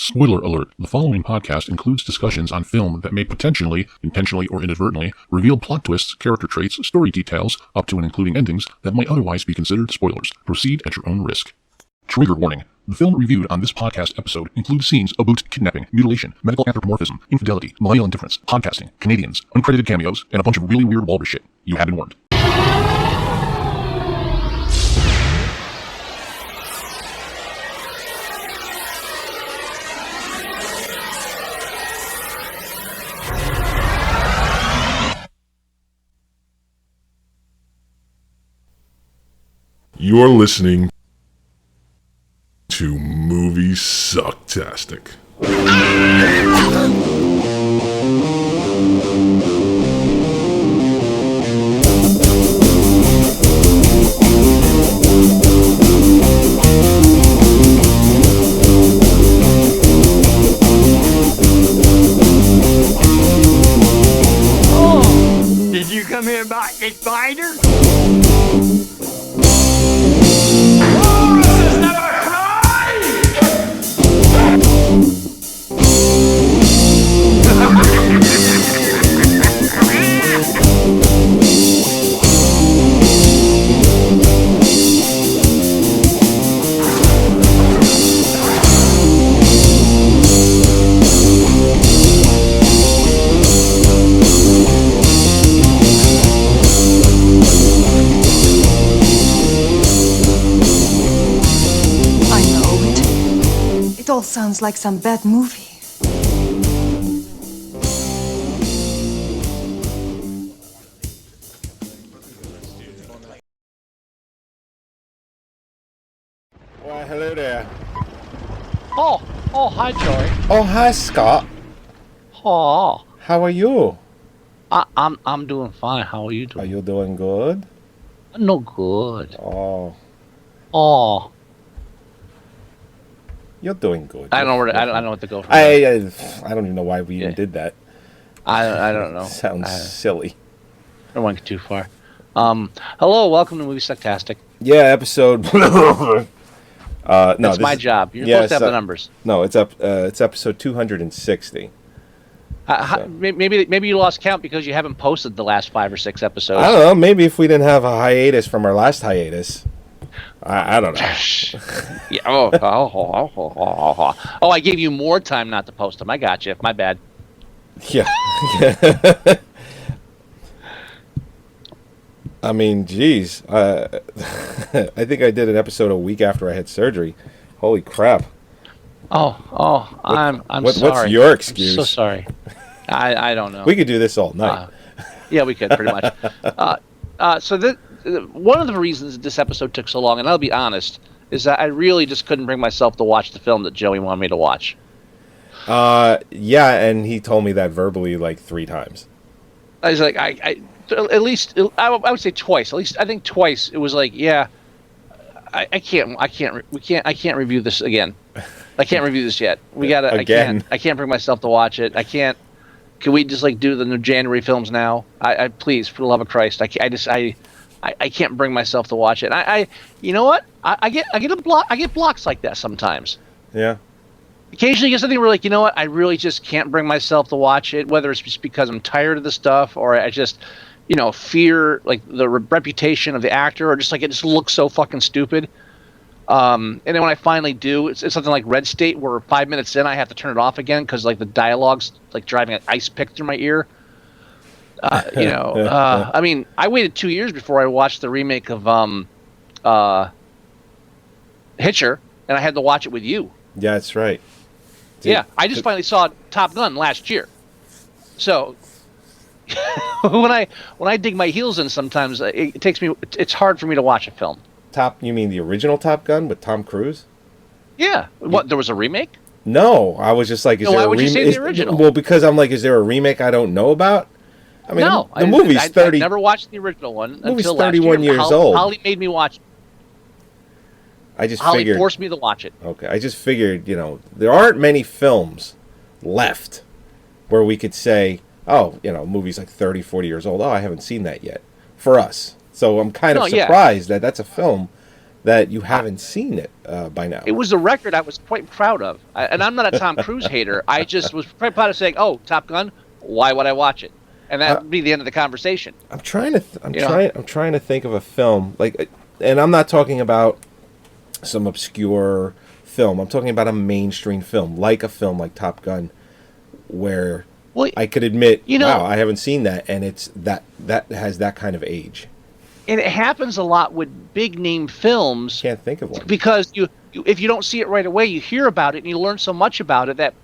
Spoiler alert, the following podcast includes discussions on film that may potentially, intentionally or inadvertently, reveal plot twists, character traits, story details, up to and including endings that might otherwise be considered spoilers. Proceed at your own risk. Trigger warning. The film reviewed on this podcast episode includes scenes about kidnapping, mutilation, medical anthropomorphism, infidelity, millennial indifference, podcasting, Canadians, uncredited cameos, and a bunch of really weird walrus shit. You have been warned. You're listening to Moviesucktastic. Oh, did you come here about this spider? It all sounds like some bad movie. Well, hello there. Oh, hi, Joey. Oh, hi, Scott. Oh, How are you? I'm doing fine. How are you Are doing? you doing good? No good. Oh, You're doing good. I don't know what to go for. I don't even know why we even did that. I don't know. Sounds silly. I don't want to get too far. Hello, welcome to Moviesucktastic. Yeah, episode. No, That's my job. You're supposed to have the numbers. No, it's episode 260. Maybe you lost count because you haven't posted the last 5 or 6 episodes. I don't know. Maybe if we didn't have a hiatus from our last hiatus. I don't know. Yeah. Oh, I gave you more time not to post them. I got you. My bad. Yeah. I mean, geez. I think I did an episode a week after I had surgery. Holy crap. I'm sorry. What's your excuse? I'm so sorry. I don't know. We could do this all night. Yeah, we could, pretty much. So one of the reasons this episode took so long, and I'll be honest, is that I really just couldn't bring myself to watch the film that Joey wanted me to watch. Yeah, and he told me that verbally like 3 times. I was like, I would say twice. At least I think twice. It was like, yeah, I can't review this again. I can't review this yet. We gotta again. I can't bring myself to watch it. I can't. Can we just like do the new January films now? I please, for the love of Christ, I can't bring myself to watch it. You know what? I get blocks like that sometimes. Yeah. Occasionally, you get something where like, you know what? I really just can't bring myself to watch it. Whether it's just because I'm tired of the stuff, or I just, fear like the reputation of the actor, or just like it just looks so fucking stupid. And then when I finally do, it's something like Red State, where 5 minutes in I have to turn it off again because like the dialogue's like driving an ice pick through my ear. I mean, I waited 2 years before I watched the remake of Hitcher, and I had to watch it with you. Yeah, that's right. Yeah, I just finally saw Top Gun last year. So when I dig my heels in, sometimes it's hard for me to watch a film. You mean the original Top Gun with Tom Cruise? Yeah. What? There was a remake? No, I was just like, is there why a would you remake? say the original? Well, because I'm like, is there a remake I don't know about? I mean, no, the movie's 30. I never watched the original one movie's until 31 last year. years old. Holly made me watch it. Holly forced me to watch it. Okay, I just figured, there aren't many films left where we could say, oh, movie's like 30, 40 years old. Oh, I haven't seen that yet. For us. So I'm kind of surprised that that's a film that you haven't seen it by now. It was a record I was quite proud of. And I'm not a Tom Cruise hater. I just was quite proud of saying, "Oh, Top Gun, why would I watch it?" And that would be the end of the conversation. I'm trying to I'm trying to think of a film like, and I'm not talking about some obscure film. I'm talking about a mainstream film, like a film like Top Gun, where I could admit, wow, I haven't seen that, and it's that has that kind of age. And it happens a lot with big name films. Can't think of one because you if you don't see it right away, you hear about it and you learn so much about it that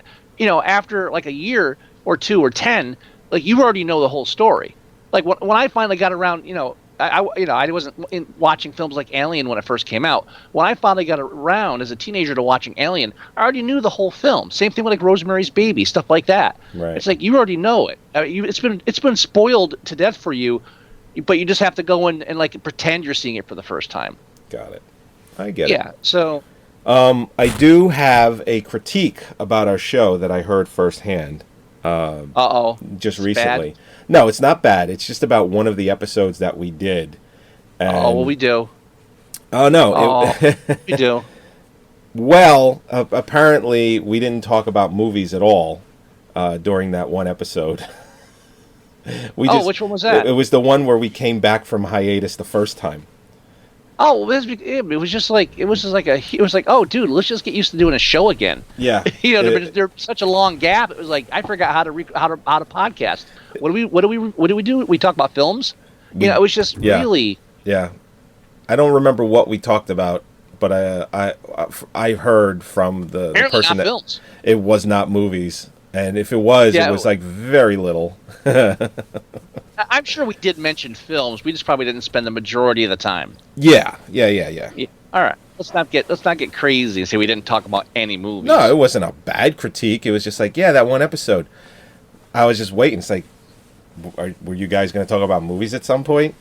after like a year or 2 or 10, like you already know the whole story. Like when I finally got around, I wasn't watching films like Alien when it first came out. When I finally got around as a teenager to watching Alien, I already knew the whole film. Same thing with like Rosemary's Baby, stuff like that. Right. It's like you already know it. It's been spoiled to death for you, but you just have to go in and like pretend you're seeing it for the first time. Got it. I get it. Yeah. So. I do have a critique about our show that I heard firsthand. Just recently. Bad? No, it's not bad. It's just about one of the episodes that we did. And we do. Oh, no. We do. Well, apparently we didn't talk about movies at all during that one episode. Which one was that? It was the one where we came back from hiatus the first time. Oh, it was just like, oh, dude, let's just get used to doing a show again. Yeah. There's such a long gap. It was like I forgot how to podcast. What do we do? We talk about films. It was just really. Yeah, I don't remember what we talked about, but I heard from the person that films. It was not movies, and if it was, it was like very little. I'm sure we did mention films. We just probably didn't spend the majority of the time. Yeah. All right, let's not get crazy and say we didn't talk about any movies. No, it wasn't a bad critique. It was just like, that one episode. I was just waiting. It's like, were you guys going to talk about movies at some point?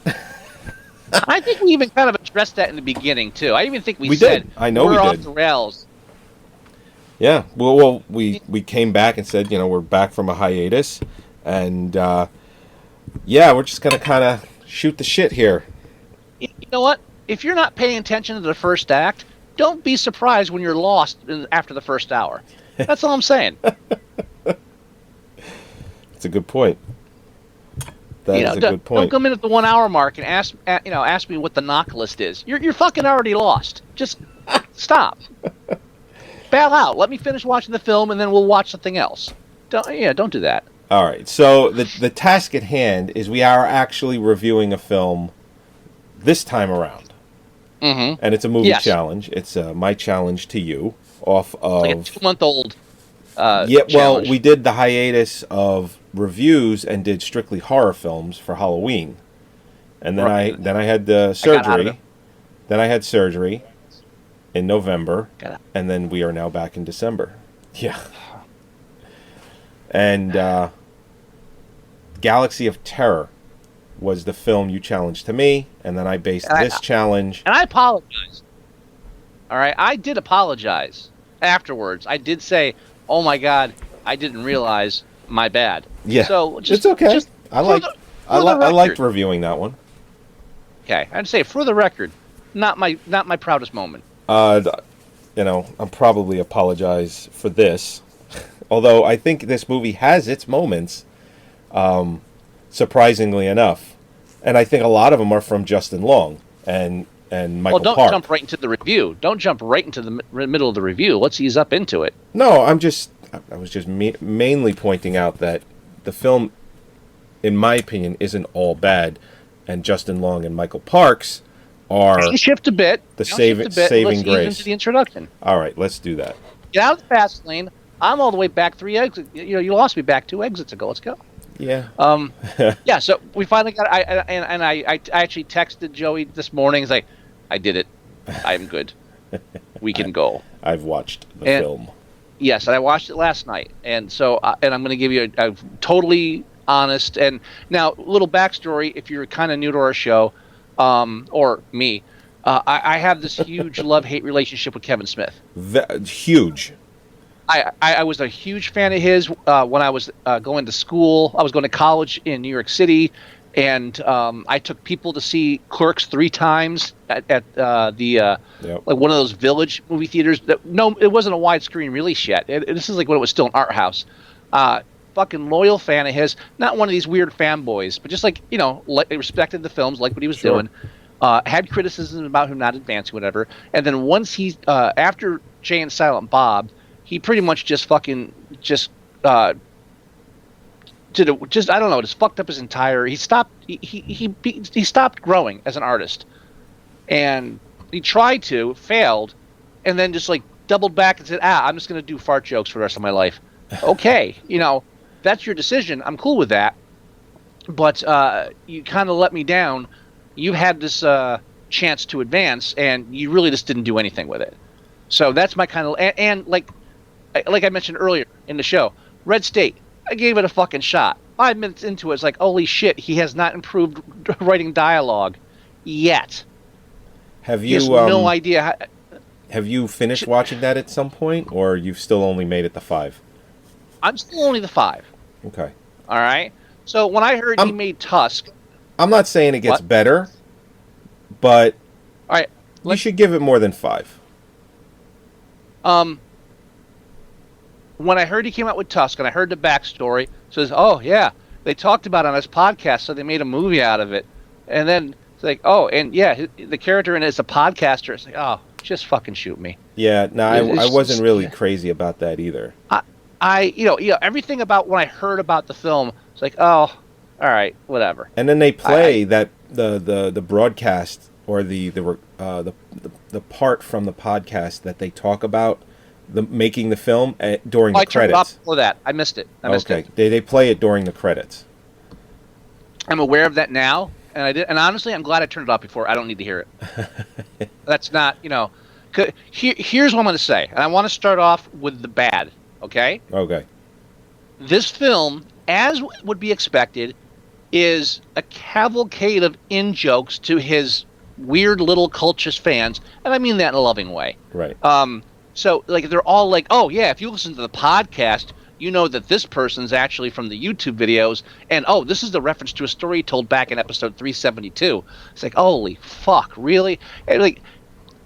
I think we even kind of addressed that in the beginning too. I even think we said did. I know we're we off did. the rails. Yeah. Well, we came back and said, we're back from a hiatus, and we're just gonna kind of shoot the shit here. You know what? If you're not paying attention to the first act, don't be surprised when you're lost after the first hour. That's all I'm saying. That's a good point. That is a good point. Don't come in at the 1 hour mark and ask me what the knock list is. You're fucking already lost. Just stop. Bail out. Let me finish watching the film, and then we'll watch something else. Don't do that. All right. So the task at hand is we are actually reviewing a film this time around, and it's a movie challenge. It's my challenge to you off of like a 2-month-old. Well, we did the hiatus of reviews and did strictly horror films for Halloween, and then I had the surgery. Then I had surgery in November, and then we are now back in December. Yeah. And Galaxy of Terror was the film you challenged to me, and then I based this challenge. And I apologize. All right, I did apologize afterwards. I did say, "Oh my God, I didn't realize. My bad." Yeah. So it's okay. I liked reviewing that one. Okay, I'd say for the record, not my proudest moment. I'm probably apologize for this, although I think this movie has its moments, surprisingly enough, and I think a lot of them are from Justin Long and Michael Park. Don't jump right into the review. Don't jump right into the middle of the review. Let's ease up into it. No, I was just mainly pointing out that the film, in my opinion, isn't all bad, and Justin Long and Michael Parks are shift a bit. Saving let's grace. Ease into the introduction. All right, let's do that. Get out of the fast lane. I'm all the way back 3 exits. You lost me back 2 exits ago. Let's go. Yeah. Yeah. So we finally got. I actually texted Joey this morning. He's like, I did it. I'm good. We can go. I've watched the film. Yes, and I watched it last night, and so and I'm going to give you a totally honest and now little backstory. If you're kind of new to our show, or me, I have this huge love-hate relationship with Kevin Smith. Huge. I was a huge fan of his when I was going to school. I was going to college in New York City, And I took people to see Clerks 3 times at the like one of those Village movie theaters. No, it wasn't a widescreen release yet. This is like when it was still an art house. Fucking loyal fan of his, not one of these weird fanboys, but just like, you know, respected the films, liked what he was doing. Had criticism about him not advancing, whatever. And then once he, after Jay and Silent Bob, he pretty much just fucking just did it. Just, I don't know, just fucked up his entire. He stopped. He stopped growing as an artist, and he tried to, failed, and then just like doubled back and said, I'm just gonna do fart jokes for the rest of my life. Okay, you know, that's your decision. I'm cool with that. But you kind of let me down. You had this chance to advance, and you really just didn't do anything with it. So that's my kind of... And like I mentioned earlier in the show, Red State, I gave it a fucking shot. 5 minutes into it, it's like, holy shit, he has not improved writing dialogue yet. Have you... He has no idea how... Have you finished watching that at some point, or you've still only made it to 5? I'm still only the 5. Okay. All right? So when I heard he made Tusk... I'm not saying it gets better, but all right, you should give it more than 5. When I heard he came out with Tusk, and I heard the backstory, says, oh, yeah, they talked about it on this podcast, so they made a movie out of it. And then it's like, oh, and yeah, the character in it is a podcaster. It's like, oh, just fucking shoot me. Yeah, no, I wasn't really crazy about that either. You know, everything about when I heard about the film, it's like, oh, all right, whatever. And then they play that the broadcast or the part from the podcast that they talk about making the film during the credits. I turned it off before that. I missed it. They play it during the credits. I'm aware of that now, and I did. And honestly, I'm glad I turned it off before. I don't need to hear it. That's not, you know. Here's what I'm going to say, and I want to start off with the bad. Okay. Okay. This film, as would be expected, is a cavalcade of in-jokes to his weird little cultist fans, and I mean that in a loving way. Right. So, like, they're all like, oh, yeah, if you listen to the podcast, you know that this person's actually from the YouTube videos, and, oh, this is the reference to a story told back in episode 372. It's like, holy fuck, really? And, like,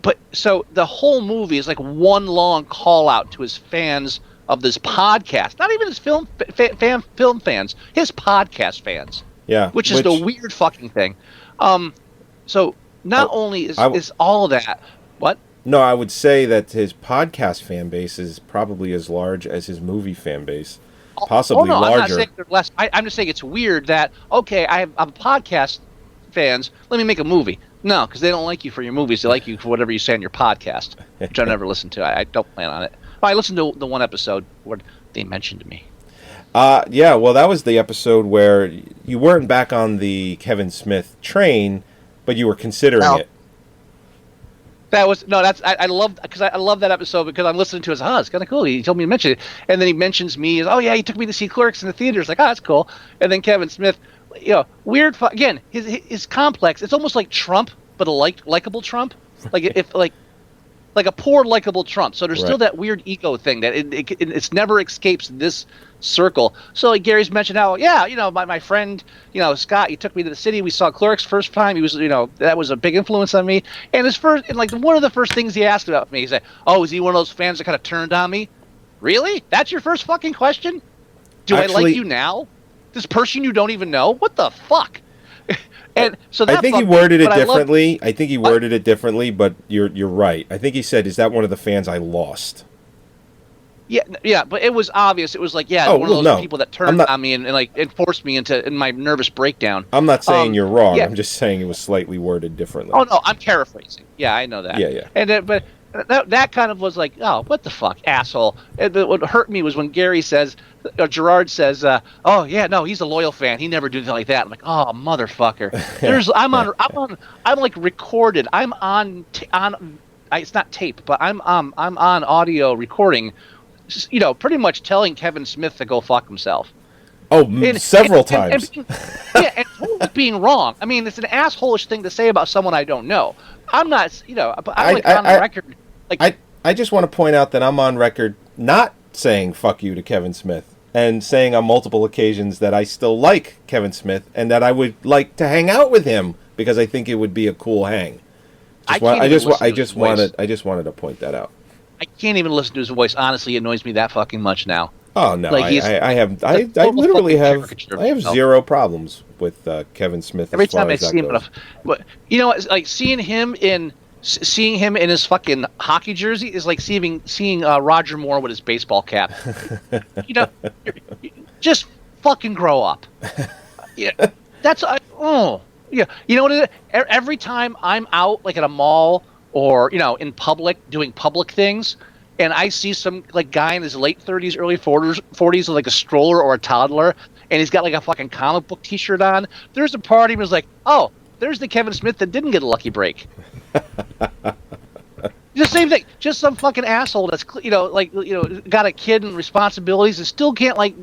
but, so, the whole movie is like one long call-out to his fans of this podcast. Not even his film fans, his podcast fans. Yeah. Which is the weird fucking thing. So, not only is all of that... What? No, I would say that his podcast fan base is probably as large as his movie fan base. Possibly larger. I'm not saying they're less. I'm just saying it's weird that, okay, I'm podcast fans, let me make a movie. No, because they don't like you for your movies. They like you for whatever you say on your podcast, which I've never listened to. I don't plan on it. I listened to the one episode where they mentioned me. Yeah, well, that was the episode where you weren't back on the Kevin Smith train, but you were considering it. That was I love that episode because I'm listening to it. It's kind of cool. He told me to mention it, and then he mentions me as, oh yeah, he took me to see Clerks in the theaters. Like, oh, that's cool. And then Kevin Smith, you know, weird. Again, his complex. It's almost like Trump, but a likable Trump. Like if like a poor likable Trump. So there's still that weird ego thing that it's never escapes this circle. So like Gary's mentioned how, yeah, you know, my friend, you know, Scott, he took me to the city. We saw Clerks first time. He was, you know, that was a big influence on me. And one of the first things he asked about me, he said, oh, is he one of those fans that kind of turned on me? Really? That's your first fucking question? Do I like you now? This person you don't even know? What the fuck? And so that I think he worded it differently. But you're right. I think he said, "Is that one of the fans I lost?" Yeah, but it was obvious. It was like, one of those people that turned on me and like it forced me in my nervous breakdown. I'm not saying you're wrong. Yeah. I'm just saying it was slightly worded differently. Oh no, I'm paraphrasing. Yeah, I know that. Yeah. And but that kind of was like, oh, what the fuck, asshole. And what hurt me was when Gary says, or Gerard says, oh yeah, no, he's a loyal fan. He never did anything like that. I'm like, oh, motherfucker. I'm like recorded. I'm on. It's not tape, but I'm on audio recording. You know, pretty much telling Kevin Smith to go fuck himself. Oh, several times. And totally being wrong. I mean, it's an asshole-ish thing to say about someone I don't know. I'm not, you know, I'm on the record. Like, I just want to point out that I'm on record not saying fuck you to Kevin Smith. and saying on multiple occasions that I still like Kevin Smith and that I would like to hang out with him because I think it would be a cool hang. I just wanted to point that out. I can't even listen to his voice. Honestly, it annoys me that fucking much now. Oh no, like I literally have zero problems with Kevin Smith. Every time I see him, but you know, like seeing him in his fucking hockey jersey is like seeing Roger Moore with his baseball cap. You know, just fucking grow up. Yeah, that's yeah. You know what it is? Every time I'm out, like at a mall or in public doing public things, and I see some like guy in his late 30s, early 40s with like a stroller or a toddler, and he's got like a fucking comic book T-shirt on. There's a part of me was like, oh, there's the Kevin Smith that didn't get a lucky break. The same thing. Just some fucking asshole that's got a kid and responsibilities and still can't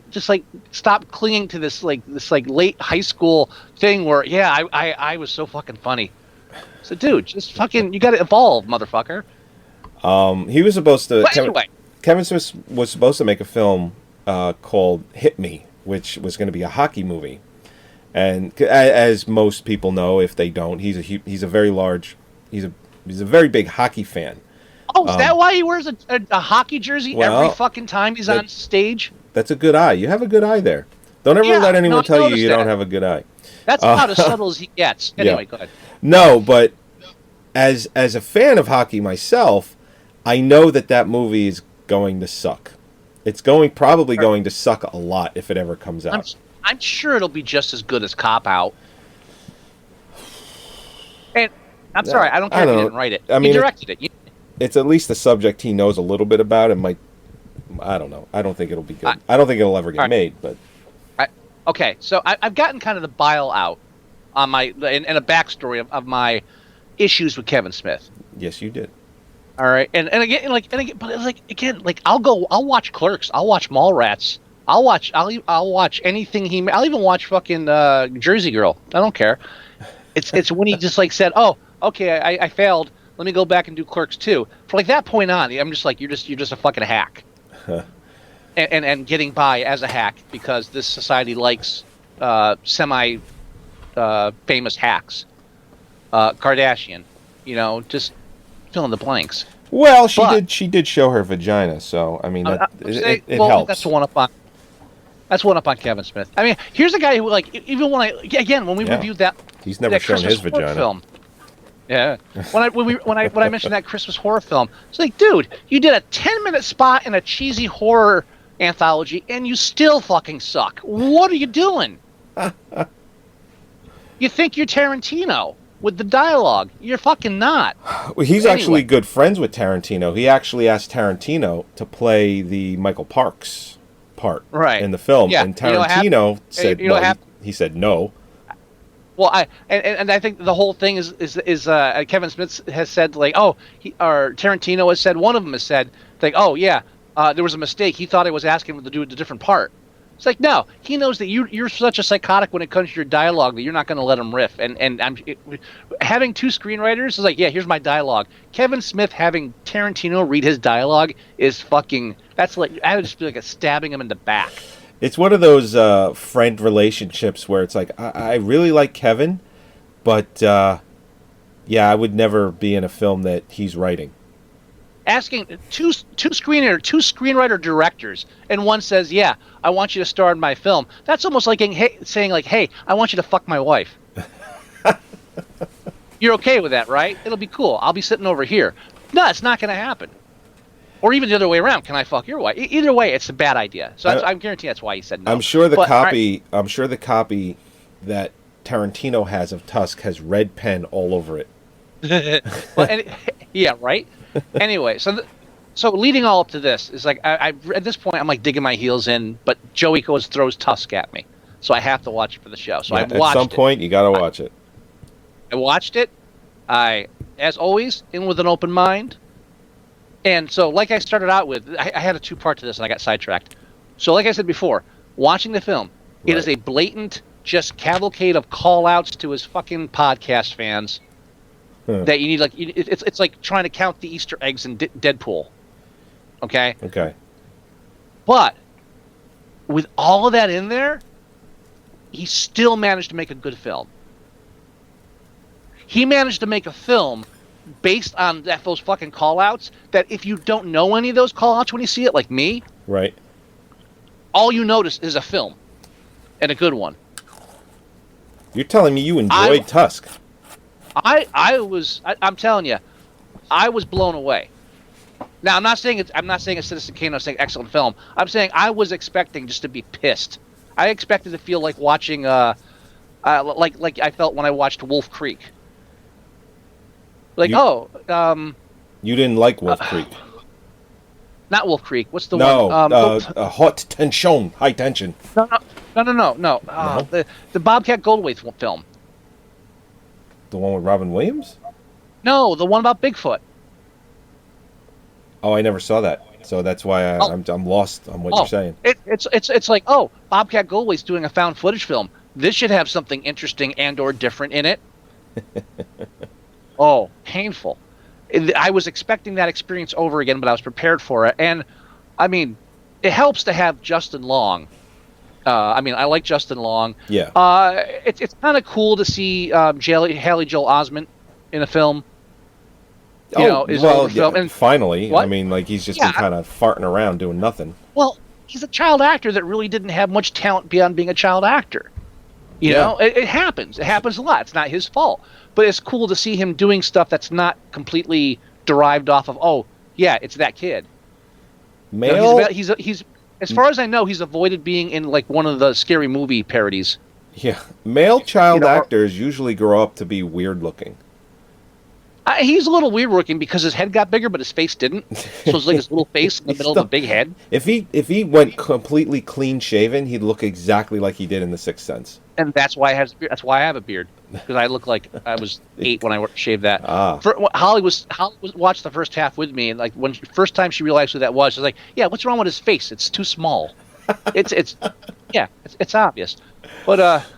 stop clinging to this late high school thing where I was so fucking funny. So dude, just fucking you got to evolve, motherfucker. He was supposed to. Anyway. Kevin Smith was supposed to make a film called Hit Me, which was going to be a hockey movie. And as most people know, if they don't, he's a very big hockey fan. Oh, is that why he wears a hockey jersey every fucking time he's on stage? That's a good eye. You have a good eye there. Don't ever let anyone tell you don't have a good eye. That's about as subtle as he gets. Anyway, go ahead. No, but as a fan of hockey myself, I know that movie is going to suck. It's probably going to suck a lot if it ever comes out. I'm sure it'll be just as good as Cop Out. And I'm sorry, I don't care if he didn't write it. He directed it. It's at least a subject he knows a little bit about. It might. I don't know. I don't think it'll be good. I don't think it'll ever get made. But okay, so I've gotten kind of the bile out on my and a backstory of my issues with Kevin Smith. Yes, you did. All right, and again, but it's I'll watch Clerks, I'll watch Mallrats, I'll watch anything I'll even watch fucking Jersey Girl. I don't care. It's when he just said, oh, okay, I failed. Let me go back and do Clerks 2. For that point on, I'm just like, you're just a fucking hack, and getting by as a hack because this society likes semi famous hacks. Kardashian, just fill in the blanks. Well, she did show her vagina, so I mean it helps. That's one up on Kevin Smith. I mean, here's a guy who even when we reviewed that he's never shown his vagina film. Yeah. When I mentioned that Christmas horror film, it's like, dude, you did a 10-minute spot in a cheesy horror anthology and you still fucking suck. What are you doing? You think you're Tarantino with the dialogue. You're fucking not. Well, he's actually good friends with Tarantino. He actually asked Tarantino to play the Michael Parks part in the film. Yeah. And Tarantino said he said no. Well, I think the whole thing is Kevin Smith has said or Tarantino has said, one of them has said oh yeah, there was a mistake. He thought I was asking him to do a different part. It's like, no, he knows that you're such a psychotic when it comes to your dialogue that you're not going to let him riff. And having two screenwriters is like, yeah, here's my dialogue. Kevin Smith having Tarantino read his dialogue is fucking. That's like I would just be like stabbing him in the back. It's one of those friend relationships where it's like I really like Kevin, but I would never be in a film that he's writing. Asking two screenwriter directors, and one says, "Yeah, I want you to star in my film." That's almost like saying, "Hey, I want you to fuck my wife." You're okay with that, right? It'll be cool. I'll be sitting over here. No, it's not going to happen. Or even the other way around. Can I fuck your wife? Either way, it's a bad idea. So I guarantee that's why he said no. I'm sure the copy that Tarantino has of Tusk has red pen all over it. Yeah, right. Anyway, so leading all up to this is like I at this point I'm like digging my heels in, but Joey throws Tusk at me, so I have to watch it for the show. So I watched it. At some point, you got to watch it. I watched it. As always, in with an open mind. And so, like I started out with, I had a two-part to this, and I got sidetracked. So, like I said before, watching the film, it is a blatant, just cavalcade of call-outs to his fucking podcast fans that you need. It's like trying to count the Easter eggs in Deadpool. Okay. Okay. But with all of that in there, he still managed to make a good film. He managed to make a film based on those fucking call-outs that if you don't know any of those call-outs when you see it, like me, right, all you notice is a film, and a good one. You're telling me you enjoyed Tusk? I'm telling you, I was blown away. Now I'm not saying it's Citizen Kane. I'm saying excellent film. I'm saying I was expecting just to be pissed. I expected to feel like watching like I felt when I watched Wolf Creek. Like you didn't like Wolf Creek? Not Wolf Creek. What's the one? No, Hot Tension, High Tension. No. The Bobcat Goldthwait film. The one with Robin Williams? No, the one about Bigfoot. Oh, I never saw that, so that's why I'm lost on what you're saying. It's like, oh, Bobcat Goldthwait's doing a found footage film. This should have something interesting and/or different in it. Oh, painful. I was expecting that experience over again, but I was prepared for it. And, I mean, it helps to have Justin Long. I like Justin Long. Yeah. It's kind of cool to see Haley Joel Osment in a film. And finally. What? I mean, like, he's just been kind of farting around doing nothing. Well, he's a child actor that really didn't have much talent beyond being a child actor. You know, it happens. It happens a lot. It's not his fault. But it's cool to see him doing stuff that's not completely derived off of, it's that kid. Male? He's as far as I know, he's avoided being in, like, one of the Scary Movie parodies. Yeah. Male child actors usually grow up to be weird looking. He's a little weird looking because his head got bigger, but his face didn't. So it's like his little face in the middle of a big head. If he went completely clean shaven, he'd look exactly like he did in The Sixth Sense. And that's why I have a beard, because I look like I was 8 when I shaved that. Holly watched the first half with me, and like when first time she realized who that was, she was like, "Yeah, what's wrong with his face? It's too small." it's obvious, but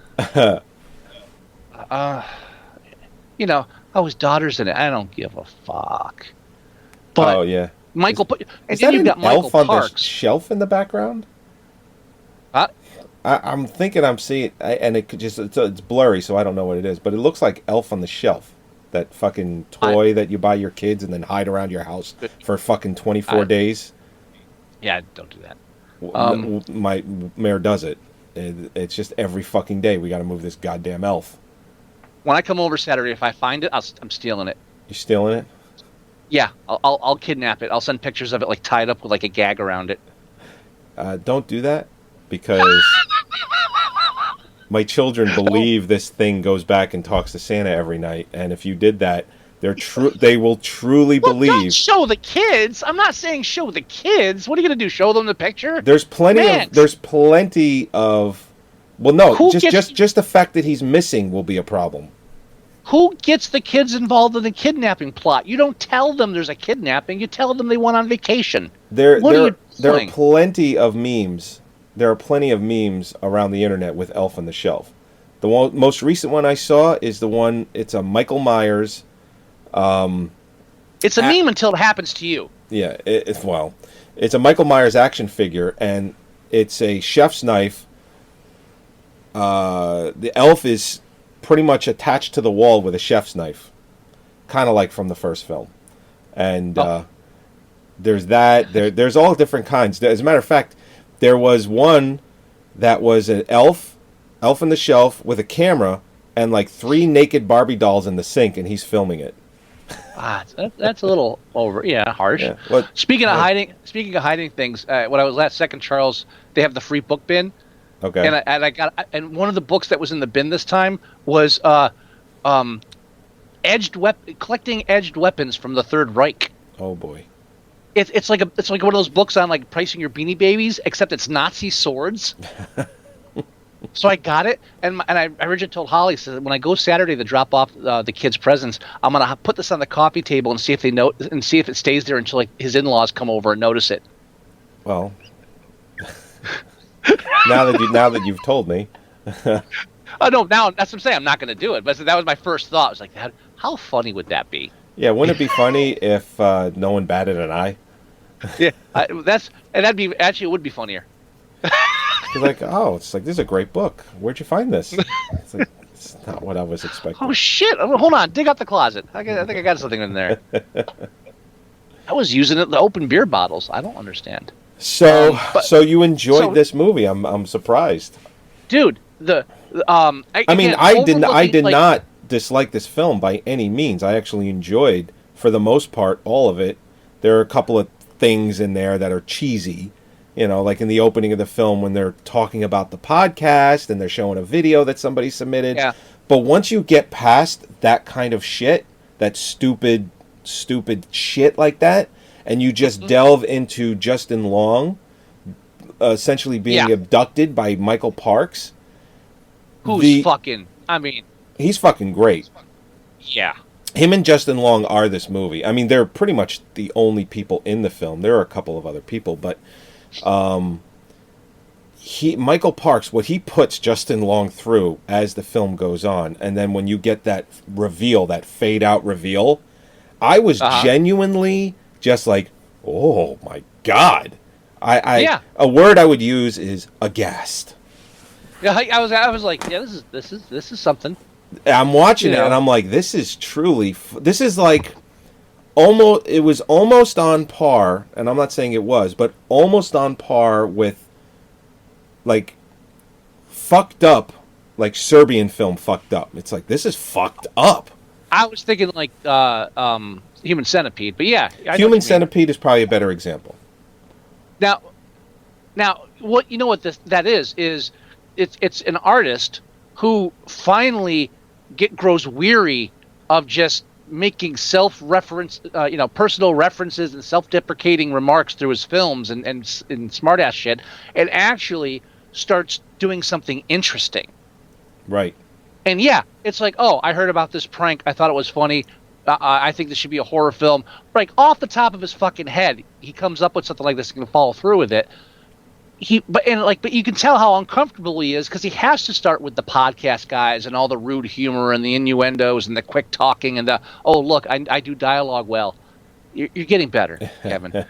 his daughter's in it. I don't give a fuck. But Michael, is that you've got Michael elf on Parks. the shelf in the background? Huh? I'm thinking I'm seeing, and it's blurry, so I don't know what it is, but it looks like Elf on the Shelf, that fucking toy that you buy your kids and then hide around your house for fucking 24 days. Yeah, don't do that. My mayor does it. It's just every fucking day we got to move this goddamn elf. When I come over Saturday, if I find it, I'm stealing it. You stealing it? Yeah, I'll kidnap it. I'll send pictures of it like tied up with like a gag around it. Don't do that, because my children believe this thing goes back and talks to Santa every night, and if you did that, they will truly believe. Don't show the kids. I'm not saying show the kids. What are you gonna do? Show them the picture? There's plenty of. Well, no, just the fact that he's missing will be a problem. Who gets the kids involved in the kidnapping plot? You don't tell them there's a kidnapping. You tell them they went on vacation. There are plenty of memes. There are plenty of memes around the internet with Elf on the Shelf. The most recent one I saw is the one. It's a Michael Myers. It's a meme until it happens to you. Yeah, it's a Michael Myers action figure, and it's a chef's knife. The elf is pretty much attached to the wall with a chef's knife, kind of like from the first film. And there's that. There's all different kinds. As a matter of fact, there was one that was an elf on the shelf with a camera and like 3 naked Barbie dolls in the sink, and he's filming it. That's a little harsh. Yeah. Speaking of hiding things, when I was last Second Charles, they have the free book bin. Okay. And one of the books that was in the bin this time was collecting edged weapons from the Third Reich. Oh boy. It's like one of those books on like pricing your Beanie Babies, except it's Nazi swords. So I got it, and I originally told Holly, said when I go Saturday to drop off the kids' presents, I'm gonna put this on the coffee table and see if it stays there until like his in-laws come over and notice it. Well, now that you've told me. Oh no! Now that's what I'm saying. I'm not going to do it. But that was my first thought. I was like, how funny would that be? Yeah, wouldn't it be funny if no one batted an eye? Yeah, it would be funnier. You're like, oh, it's like, this is a great book. Where'd you find this? It's like, it's not what I was expecting. Oh shit! Hold on, dig out the closet. I think I got something in there. I was using it to open beer bottles. I don't understand. So you enjoyed this movie? I'm surprised, dude. I did not dislike this film by any means. I actually enjoyed, for the most part, all of it. There are a couple of things in there that are cheesy. You know, like in the opening of the film when they're talking about the podcast and they're showing a video that somebody submitted. Yeah. But once you get past that kind of shit, that stupid shit like that, and you just delve into Justin Long essentially being abducted by Michael Parks. He's fucking great. Yeah. Him and Justin Long are this movie. I mean, they're pretty much the only people in the film. There are a couple of other people, but Michael Parks, what he puts Justin Long through as the film goes on, and then when you get that reveal, that fade out reveal, I was genuinely just like, oh my god. A word I would use is aghast. Yeah, I was like, yeah, this is something. I'm watching it and I'm like, this is truly, this is like almost, it was almost on par, and I'm not saying it was, but almost on par with like fucked up, like Serbian film fucked up. It's like, this is fucked up. I was thinking like Human Centipede, but yeah. Human Centipede is probably a better example. Now what that is it's an artist who finally grows weary of just making self-reference, personal references and self-deprecating remarks through his films and smart-ass shit, and actually starts doing something interesting. Right. And yeah, it's like, oh, I heard about this prank. I thought it was funny. I think this should be a horror film. Like, off the top of his fucking head, he comes up with something like this and can follow through with it. But you can tell how uncomfortable he is because he has to start with the podcast guys and all the rude humor and the innuendos and the quick talking and the, oh, look, I do dialogue well. You're getting better, Kevin.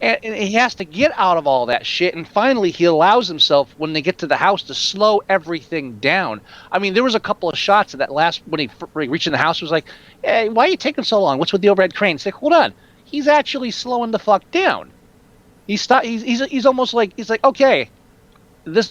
And he has to get out of all that shit, and finally he allows himself, when they get to the house, to slow everything down. I mean, there was a couple of shots of that last, when he reached in the house, was like, hey, why are you taking so long? What's with the overhead crane? It's like, hold on. He's actually slowing the fuck down. He's almost like, he's like, okay,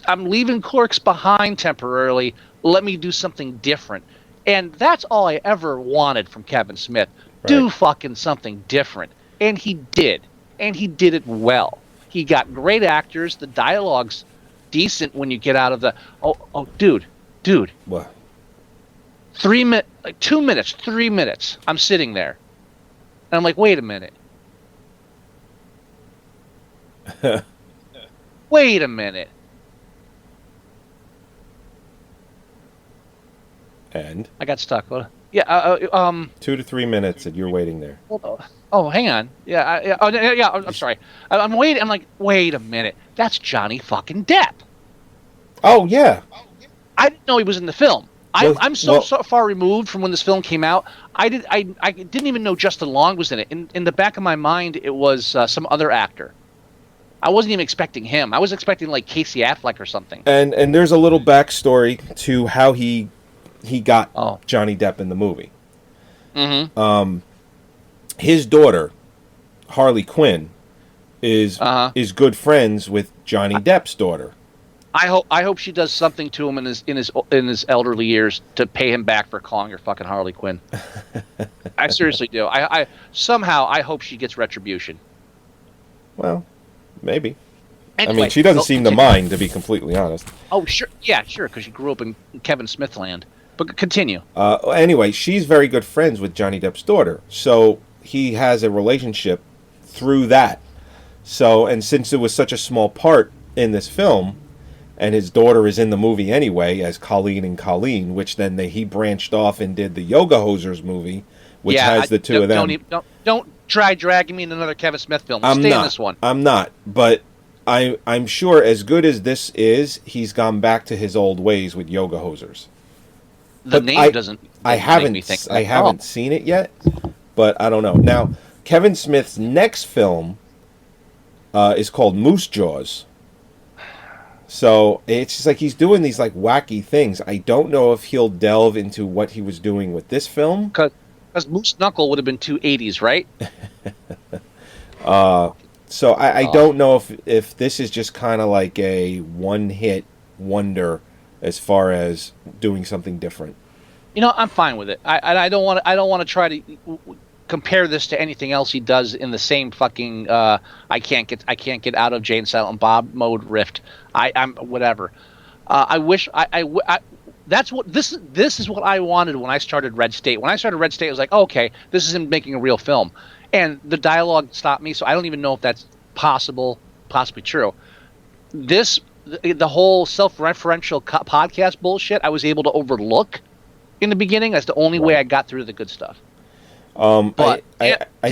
I'm leaving Clerks behind temporarily. Let me do something different. And that's all I ever wanted from Kevin Smith. Right. Do fucking something different. And he did. And he did it well. He got great actors. The dialogue's decent when you get out of the... Oh, dude. What? 2 minutes, 3 minutes. I'm sitting there. And I'm like, wait a minute. Wait a minute. And? I got stuck. Yeah, 2 to 3 minutes and you're waiting there. Oh, hang on. Yeah, I'm sorry. I'm waiting. I'm like, wait a minute. That's Johnny fucking Depp. Oh, yeah. I didn't know he was in the film. I'm so far removed from when this film came out. I didn't even know Justin Long was in it. In the back of my mind, it was some other actor. I wasn't even expecting him. I was expecting like Casey Affleck or something. And there's a little backstory to how he got Johnny Depp in the movie. Mm-hmm. His daughter, Harley Quinn, is good friends with Johnny Depp's daughter. I hope she does something to him in his elderly years to pay him back for calling her fucking Harley Quinn. I seriously do. I hope she gets retribution. Well, maybe. Anyway, I mean, she doesn't seem to mind, to be completely honest. Oh, sure. Yeah, sure, because she grew up in Kevin Smith land. But continue. Anyway, she's very good friends with Johnny Depp's daughter. So he has a relationship through that. So, and since it was such a small part in this film, and his daughter is in the movie anyway as Colleen and Colleen, which then he branched off and did the Yoga Hosers movie, which has the two of them. Don't try dragging me in another Kevin Smith film. Stay in this one. I'm not, but I'm sure as good as this is, he's gone back to his old ways with Yoga Hosers. The name doesn't. I haven't seen it yet, but I don't know. Now, Kevin Smith's next film is called Moose Jaws. So it's just like he's doing these like wacky things. I don't know if he'll delve into what he was doing with this film. Because Moose Knuckle would have been 280s, right? So I don't know if this is just kind of like a one-hit wonder as far as doing something different. You know, I'm fine with it. I don't want to try to compare this to anything else he does in the same fucking I can't get out of Jay and Silent Bob mode rift. I'm whatever. I wish that's what this is what I wanted when I started Red State. When I started Red State, I was like, oh, okay, this is him making a real film, and the dialogue stopped me. So I don't even know if that's possibly true. The whole self-referential podcast bullshit I was able to overlook in the beginning. That's the only way I got through the good stuff. I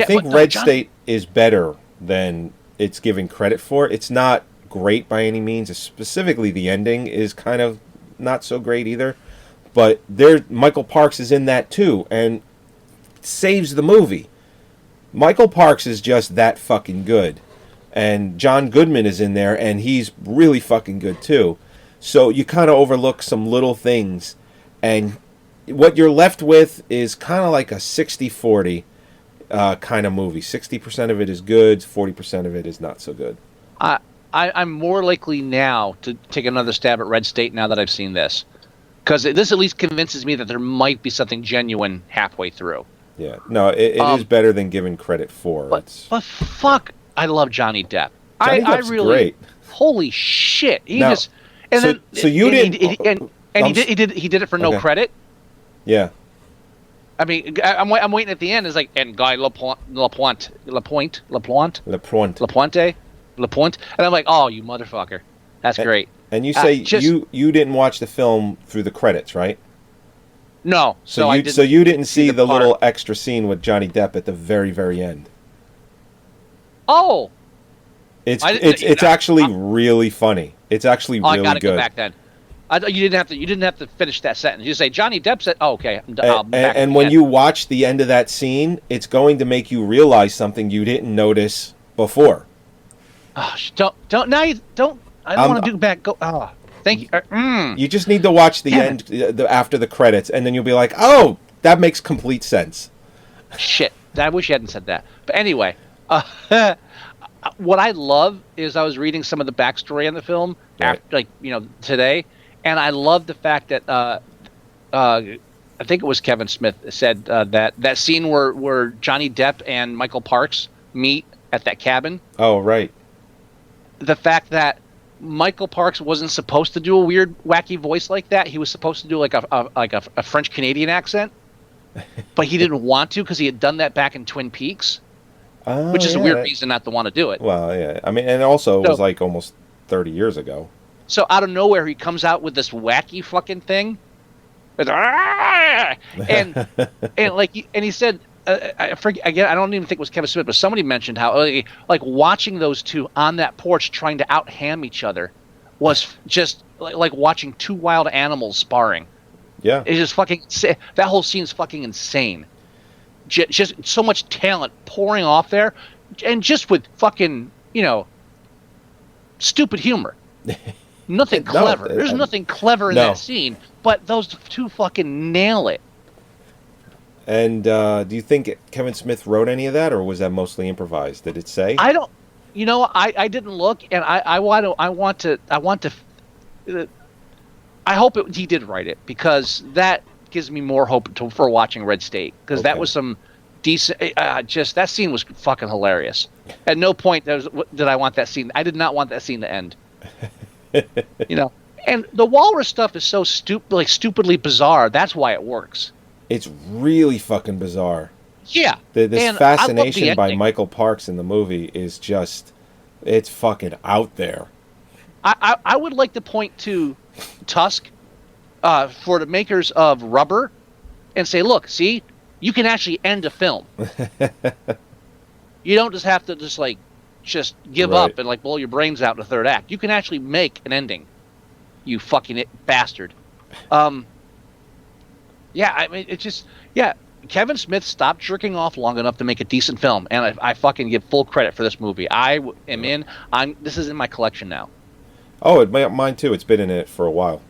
think Red State is better than it's given credit for. It's not great by any means. Specifically, the ending is kind of not so great either. But Michael Parks is in that too, and saves the movie. Michael Parks is just that fucking good. And John Goodman is in there, and he's really fucking good too. So you kind of overlook some little things, and what you're left with is kind of like a 60-40 kind of movie. 60% of it is good, 40% of it is not so good. I'm more likely now to take another stab at Red State now that I've seen this. Because this at least convinces me that there might be something genuine halfway through. Yeah, no, it is better than given credit for. But fuck, I love Johnny Depp. Johnny Depp's I really, great. Holy shit! He now, just and so, then so you and didn't he did it for no credit. Yeah. I mean, I'm waiting at the end. It's like, and Guy Lapointe, and I'm like, oh, you motherfucker, that's great. And you say you didn't watch the film through the credits, right? No. So you didn't see the little extra scene with Johnny Depp at the very, very end. Oh. It's actually really funny. It's actually really good. I gotta go back then. You didn't have to finish that sentence. You say Johnny Depp said, "Oh, okay." And when you watch the end of that scene, it's going to make you realize something you didn't notice before. Oh, don't now you don't. I don't want to do back. Go. Oh, thank you. You just need to watch the end after the credits, and then you'll be like, "Oh, that makes complete sense." Shit, I wish you hadn't said that. But anyway, what I love is I was reading some of the backstory on the film after, today. And I love the fact that I think it was Kevin Smith said that scene where Johnny Depp and Michael Parks meet at that cabin. Oh, right. The fact that Michael Parks wasn't supposed to do a weird, wacky voice like that. He was supposed to do like a French Canadian accent, but he didn't want to because he had done that back in Twin Peaks, which is a weird reason not to want to do it. Well, yeah. I mean, and also it was like almost 30 years ago. So out of nowhere, he comes out with this wacky fucking thing, and he said, I forget again. I don't even think it was Kevin Smith, but somebody mentioned how like watching those two on that porch trying to out-ham each other was just like watching two wild animals sparring. Yeah, it's just fucking. That whole scene is fucking insane. Just so much talent pouring off there, and just with fucking stupid humor. Nothing clever. There's nothing clever in that scene, but those two fucking nail it. And do you think Kevin Smith wrote any of that, or was that mostly improvised? Did it say? I don't. I didn't look, and I hope he did write it, because that gives me more hope for watching Red State, because that was some decent. Just that scene was fucking hilarious. At no point did I want that scene. I did not want that scene to end. And the walrus stuff is so stupidly bizarre. That's why it works. It's really fucking bizarre. Yeah. This fascination by Michael Parks in the movie is just, it's fucking out there. I would like to point to Tusk for the makers of Rubber and say, look, see, you can actually end a film. You don't just have to just give up and blow your brains out in the third act. You can actually make an ending. You fucking bastard. Yeah, I mean, it's just, Kevin Smith stopped jerking off long enough to make a decent film, and I fucking give full credit for this movie. I am in. This is in my collection now. Oh, mine too. It's been in it for a while.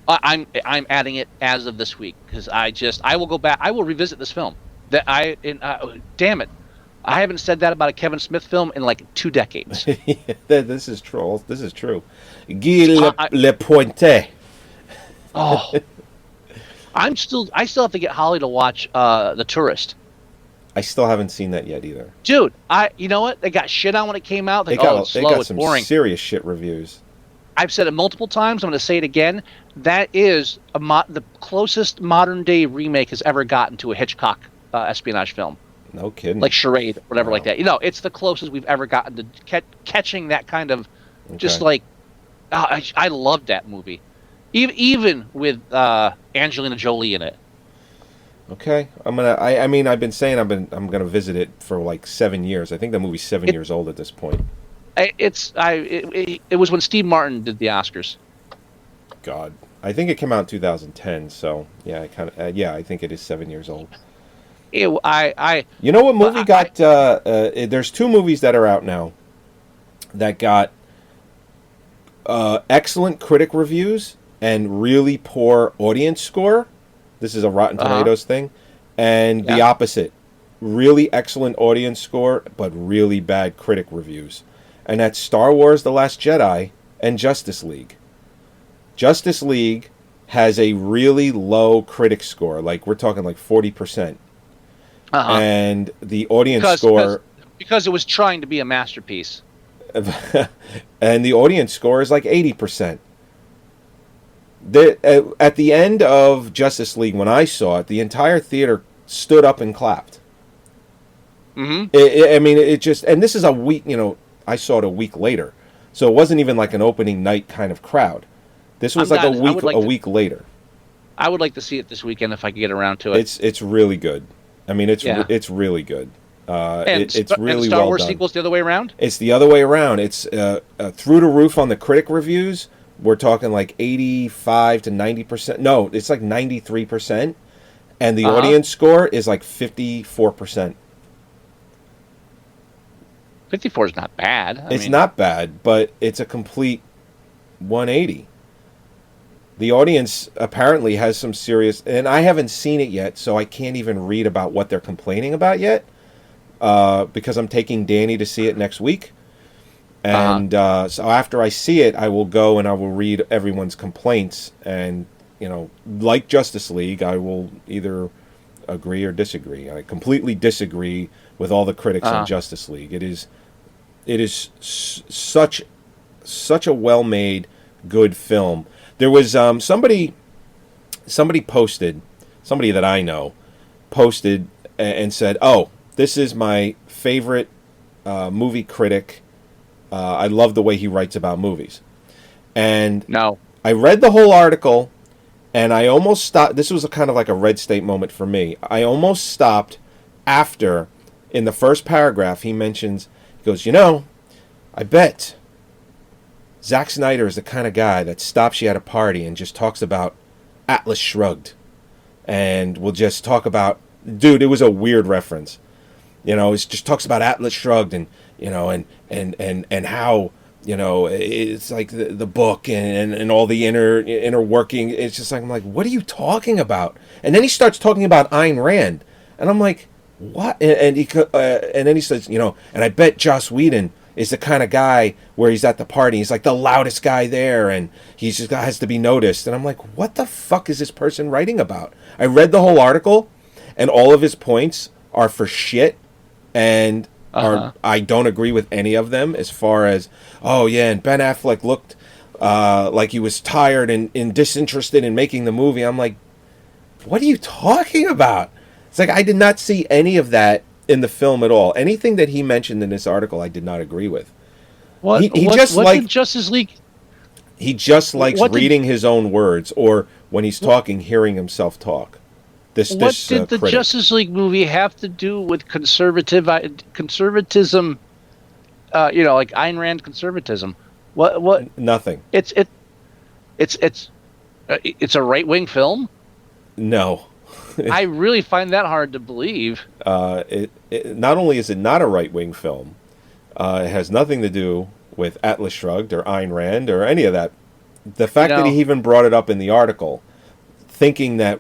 I'm adding it as of this week because I will go back. I will revisit this film. Damn it, I haven't said that about a Kevin Smith film in like 2 decades. This is true. This is true. Guy Le Pointe. Oh, I still have to get Holly to watch The Tourist. I still haven't seen that yet either. Dude, you know what? They got shit on when it came out. They It's slow, it's some boring. serious shit reviews. I've said it multiple times. I'm going to say it again. That is the closest modern day remake has ever gotten to a Hitchcock espionage film. No kidding. Like Charade, or whatever, Wow. like that. You know, it's the closest we've ever gotten to catching that kind of, just like, I loved that movie, even with Angelina Jolie in it. Okay, I mean, I've been saying I'm gonna visit it for like 7 years. I think the movie's 7 years old at this point. It was when Steve Martin did the Oscars. God, I think it came out in 2010. So yeah, I think it is 7 years old. You know what movie got? There's 2 movies that are out now that got excellent critic reviews and really poor audience score. This is a Rotten Tomatoes thing, and the opposite: really excellent audience score but really bad critic reviews. And that's Star Wars: The Last Jedi and Justice League. Justice League has a really low critic score, like we're talking like 40%. And the audience score... Because it was trying to be a masterpiece. And the audience score is like 80%. At the end of Justice League, when I saw it, the entire theater stood up and clapped. Mm-hmm. It just... And this is a week, I saw it a week later. So it wasn't even like an opening night kind of crowd. This was a week later. I would like to see it this weekend if I could get around to it. It's really good. I mean, it's really good. It's really and Star well Wars done. sequels the other way around? It's the other way around. It's through the roof on the critic reviews. We're talking like 85 to 90%. No, it's like 93%. And the audience score is like 54%. 54 is not bad. It's not bad, but it's a complete 180. The audience apparently has some serious... And I haven't seen it yet, so I can't even read about what they're complaining about yet. Because I'm taking Danny to see it next week. And so after I see it, I will go and I will read everyone's complaints. And, like Justice League, I will either agree or disagree. I completely disagree with all the critics on Justice League. It is such a well-made, good film. There was somebody posted, somebody that I know, posted and said, "Oh, this is my favorite movie critic. I love the way he writes about movies." And I read the whole article, and I almost stopped. This was kind of like a red state moment for me. I almost stopped after, in the first paragraph, he mentions, he goes, I bet Zack Snyder is the kind of guy that stops you at a party and just talks about Atlas Shrugged. And will just talk about... Dude, it was a weird reference. It just talks about Atlas Shrugged and, and how, it's like the book and all the inner working. It's just like, I'm like, what are you talking about? And then he starts talking about Ayn Rand. And I'm like, what? And then he says, and I bet Joss Whedon is the kind of guy where he's at the party. He's like the loudest guy there, and he just has to be noticed. And I'm like, what the fuck is this person writing about? I read the whole article, and all of his points are for shit, and I don't agree with any of them as far as, and Ben Affleck looked like he was tired and disinterested in making the movie. I'm like, what are you talking about? It's like I did not see any of that in the film at all. Anything that he mentioned in this article, I did not agree with. What did Justice League? He just likes reading his own words, or when he's talking, hearing himself talk. What did the Justice League movie have to do with conservatism? Like Ayn Rand conservatism. What? Nothing. It's a right-wing film. No. I really find that hard to believe. Not only is it not a right-wing film, it has nothing to do with Atlas Shrugged or Ayn Rand or any of that. The fact You know- that he even brought it up in the article, thinking that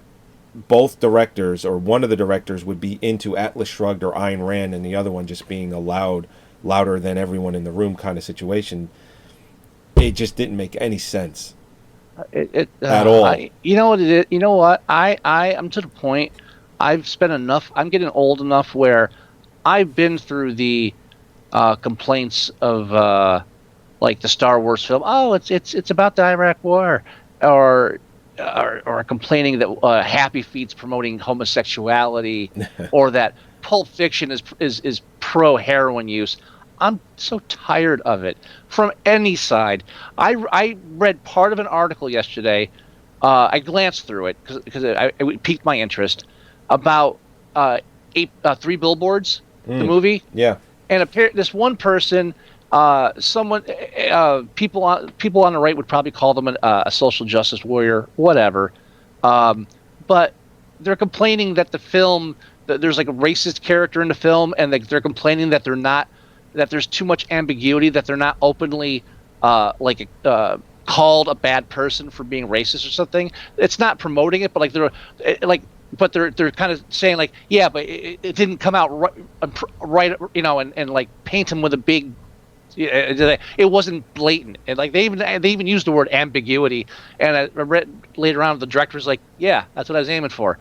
both directors or one of the directors would be into Atlas Shrugged or Ayn Rand and the other one just being a louder than everyone in the room kind of situation, it just didn't make any sense at all. You know what it is? You know what? I'm to the point. I've spent enough. I'm getting old enough where I've been through the complaints of like the Star Wars film. Oh, it's about the Iraq War, or complaining that Happy Feet's promoting homosexuality, or that Pulp Fiction is pro heroin use. I'm so tired of it from any side. I read part of an article yesterday. I glanced through it because it piqued my interest about Three Billboards, the movie. Yeah. And this one person, people on the right would probably call them a social justice warrior, whatever. But they're complaining that the film, that there's like a racist character in the film, and they're complaining that that there's too much ambiguity, that they're not openly called a bad person for being racist or something. It's not promoting it, but they're kind of saying like, yeah, but it didn't come out right, and like paint him with a big. It wasn't blatant, and like they even used the word ambiguity. And I read later on, the director was like, "Yeah, that's what I was aiming for."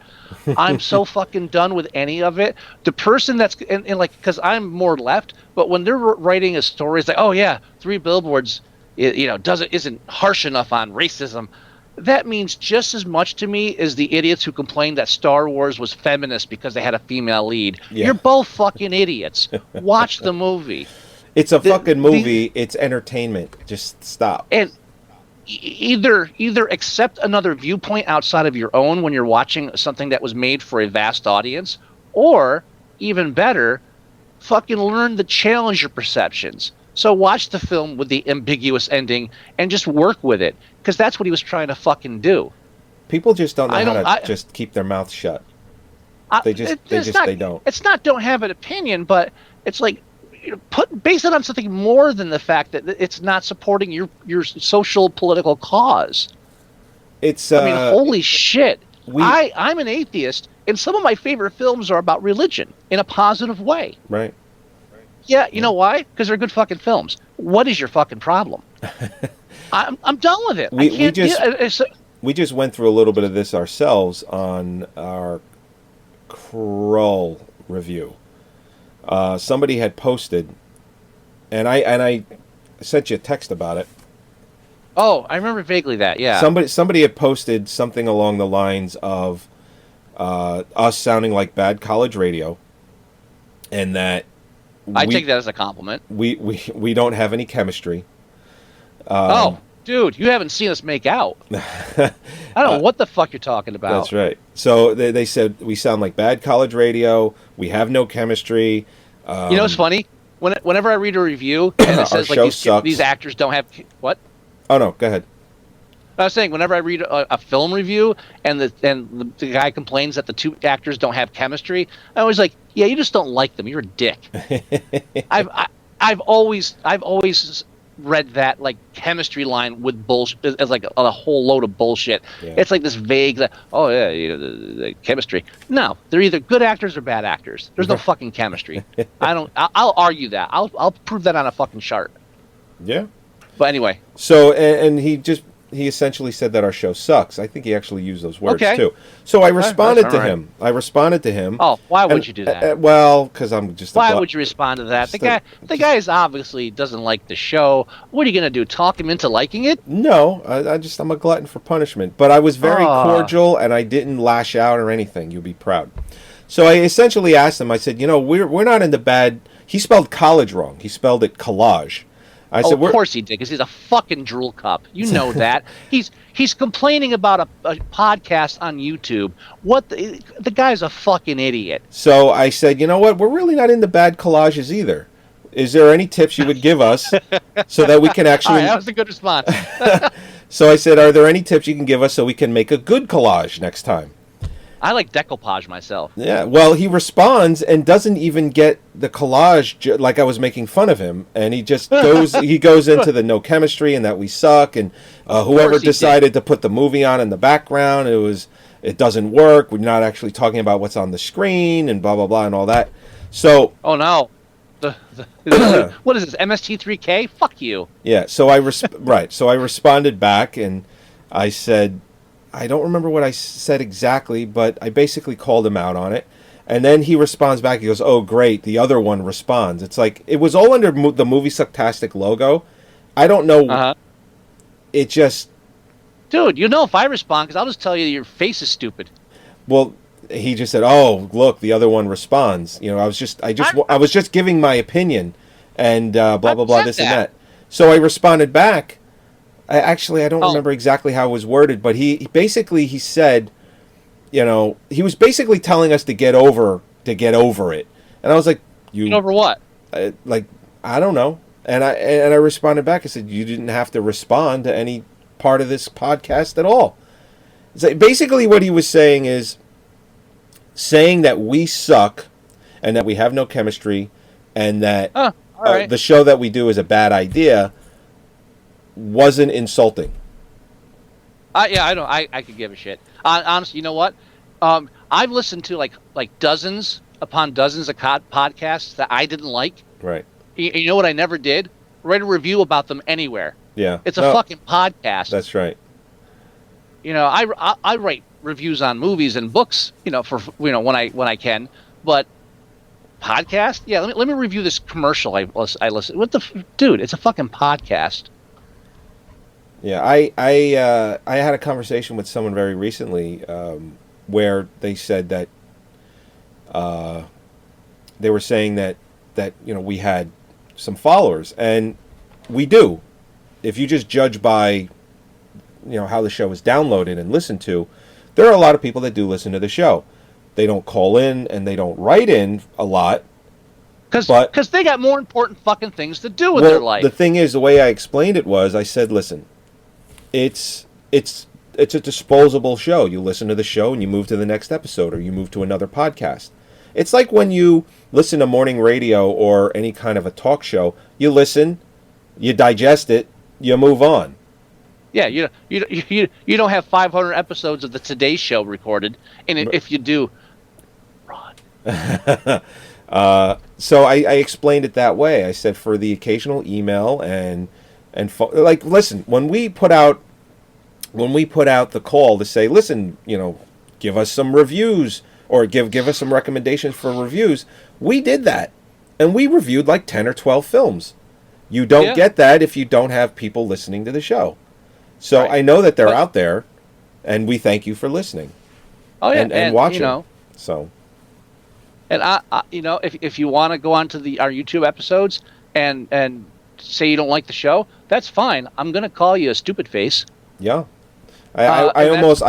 I'm so fucking done with any of it. The person that's and like, because I'm more left, but when they're writing a story, it's like, "Oh yeah, Three Billboards, isn't harsh enough on racism." That means just as much to me as the idiots who complained that Star Wars was feminist because they had a female lead. Yeah. You're both fucking idiots. Watch the movie. It's a fucking movie. It's entertainment. Just stop. And either accept another viewpoint outside of your own when you're watching something that was made for a vast audience, or even better, fucking learn to challenge your perceptions. So watch the film with the ambiguous ending and just work with it, because that's what he was trying to fucking do. People just don't know how to just keep their mouth shut. They don't. It's not don't have an opinion, but it's like, base it on something more than the fact that it's not supporting your social political cause. It's I mean, holy shit. I'm an atheist, and some of my favorite films are about religion in a positive way. Right. Yeah, you know why? Because they're good fucking films. What is your fucking problem? I'm done with it. We just went through a little bit of this ourselves on our Krull review. Somebody had posted, and I sent you a text about it. Oh, I remember vaguely that. Yeah. Somebody had posted something along the lines of us sounding like bad college radio, and that I take that as a compliment. We don't have any chemistry. Oh, dude, you haven't seen us make out. I don't know what the fuck you're talking about. That's right. So they said we sound like bad college radio. We have no chemistry. You know what's funny? Whenever I read a review and it says like these actors don't have what? Oh no, go ahead. I was saying, whenever I read a film review and the guy complains that the two actors don't have chemistry, I was like, yeah, you just don't like them. You're a dick. I've always read that like chemistry line with bullshit as like a whole load of bullshit. Yeah. It's like this vague, oh yeah, the chemistry. No, they're either good actors or bad actors. There's no fucking chemistry. I'll argue that. I'll prove that on a fucking chart. Yeah. But anyway. So and he essentially said that our show sucks. I think he actually used those words too. So I responded to him. Oh, why would you do that? Well, because I'm just. Why would you respond to that? The guy obviously doesn't like the show. What are you gonna do? Talk him into liking it? No, I'm a glutton for punishment. But I was very cordial, and I didn't lash out or anything. You'll be proud. So I essentially asked him. I said, we're not into bad. He spelled college wrong. He spelled it collage. I said, of course he did, because he's a fucking drool cup. You know that. He's complaining about a podcast on YouTube. What the guy's a fucking idiot. So I said, you know what? We're really not into bad collages either. Is there any tips you would give us so that we can actually? All right, that was a good response. So I said, are there any tips you can give us so we can make a good collage next time? I like decoupage myself. Yeah, well, he responds and doesn't even get the collage like I was making fun of him, and he just goes into the no chemistry and that we suck, and whoever decided to put the movie on in the background, it doesn't work. We're not actually talking about what's on the screen and blah blah blah and all that. So oh no, what is this MST3K? Fuck you. Yeah, so So I responded back and I said, I don't remember what I said exactly, but I basically called him out on it. And then he responds back. He goes, "Oh, great. The other one responds." It's like it was all under the Moviesucktastic logo. I don't know. It just, dude. You know, if I respond, because I'll just tell you your face is stupid. Well, he just said, "Oh, look, the other one responds." You know, I was just giving my opinion, and blah blah blah, this and that. So I responded back. I don't remember exactly how it was worded, but he basically said, you know, he was basically telling us to get over it, and I was like, "You get over what?" I don't know, and I responded back. I said, "You didn't have to respond to any part of this podcast at all." So basically, what he was saying is saying that we suck, and that we have no chemistry, and that the show that we do is a bad idea. Wasn't insulting. Yeah, I don't. I could give a shit. Honestly, you know what? I've listened to like dozens upon dozens of podcasts that I didn't like. Right. You know what I never did? Write a review about them anywhere. Yeah. It's a fucking podcast. That's right. You know, I write reviews on movies and books. You know, for when I can, but podcast. Yeah. Let me review this commercial I listen. Dude? It's a fucking podcast. Yeah, I had a conversation with someone very recently where they said that they were saying that you know we had some followers, and we do. If you just judge by you know how the show is downloaded and listened to, there are a lot of people that do listen to the show. They don't call in and they don't write in a lot. Because they got more important fucking things to do with their life. The thing is, the way I explained it was, I said, listen, it's a disposable show. You listen to the show and you move to the next episode, or you move to another podcast. It's like when you listen to morning radio or any kind of a talk show. You listen, you digest it, you move on. Yeah, you don't have 500 episodes of the Today Show recorded, and if you do, Ron. So I explained it that way. I said for the occasional email and like, listen, when we put out the call to say, listen, you know, give us some reviews or give us some recommendations for reviews, we did that, and we reviewed like 10 or 12 films. You don't get that if you don't have people listening to the show. So right. I know that they're out there, and we thank you for listening. Oh yeah, and watching. You know, so. And I you know, if you want to go on to our YouTube episodes and say you don't like the show, that's fine. I'm gonna call you a stupid face. Yeah, I almost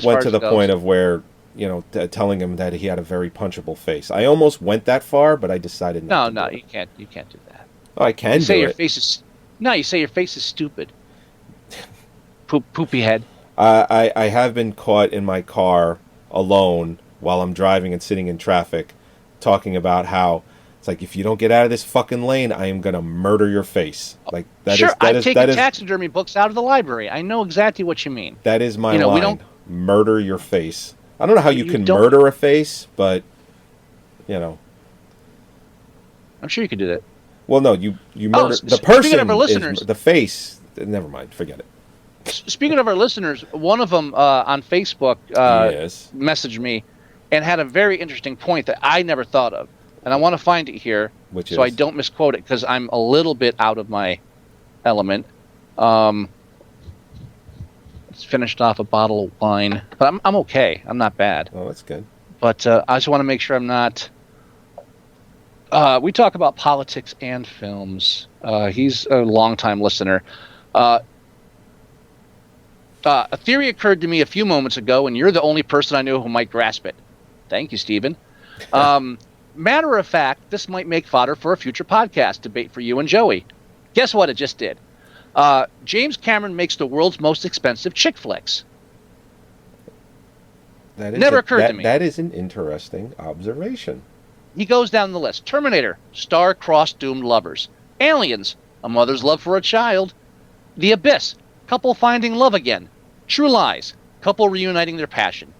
went to the point of where, you know, telling him that he had a very punchable face. I almost went that far, but I decided not. No, you can't do that. Oh, I can. You say your face is you say your face is stupid. Poopy head. I have been caught in my car alone while I'm driving and sitting in traffic, talking about how it's like, if you don't get out of this fucking lane, I am gonna murder your face. Like that sure, is that I've is taken that is taxidermy books out of the library. I know exactly what you mean. That is my line. We don't murder your face. I don't know how you can murder a face, but you know. I'm sure you could do that. Well, no, you murder the person. Speaking of our listeners, the face. Never mind. Forget it. Speaking of our listeners, one of them on Facebook messaged me and had a very interesting point that I never thought of. And I want to find it here I don't misquote it, because I'm a little bit out of my element. It's finished off a bottle of wine. But I'm okay. I'm not bad. Oh, that's good. But I just want to make sure I'm not... we talk about politics and films. He's a longtime listener. A theory occurred to me a few moments ago, and you're the only person I know who might grasp it. Thank you, Stephen. Matter of fact, this might make fodder for a future podcast debate for you and Joey. Guess what it just did? James Cameron makes the world's most expensive chick flicks. Never occurred to me. That is an interesting observation. He goes down the list. Terminator, star-crossed doomed lovers. Aliens, a mother's love for a child. The Abyss, couple finding love again. True Lies, couple reuniting their passion.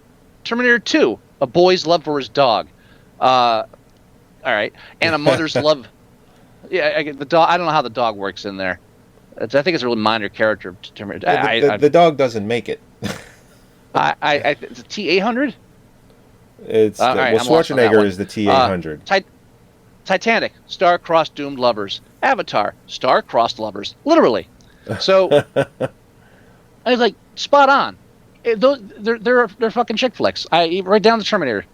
Terminator 2, a boy's love for his dog. All right, and a mother's love. Yeah, the dog. I don't know how the dog works in there. I think it's a really minor character. The dog doesn't make it. It's a T-800. It's right, Schwarzenegger is the T-800. Titanic, star-crossed doomed lovers. Avatar, star-crossed lovers. Literally. So I was like, spot on. They're fucking chick flicks. Right down to Terminator.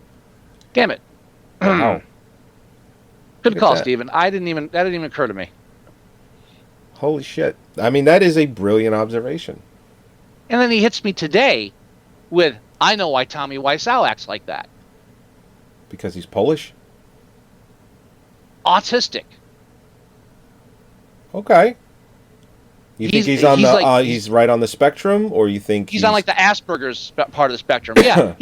Damn it. Wow. Good call, Steven. That didn't even occur to me. Holy shit. I mean, that is a brilliant observation. And then he hits me today with, I know why Tommy Wiseau acts like that. Because he's Polish? Autistic. Okay. You think he's right on the spectrum, or you think he's on like the Asperger's part of the spectrum? Yeah.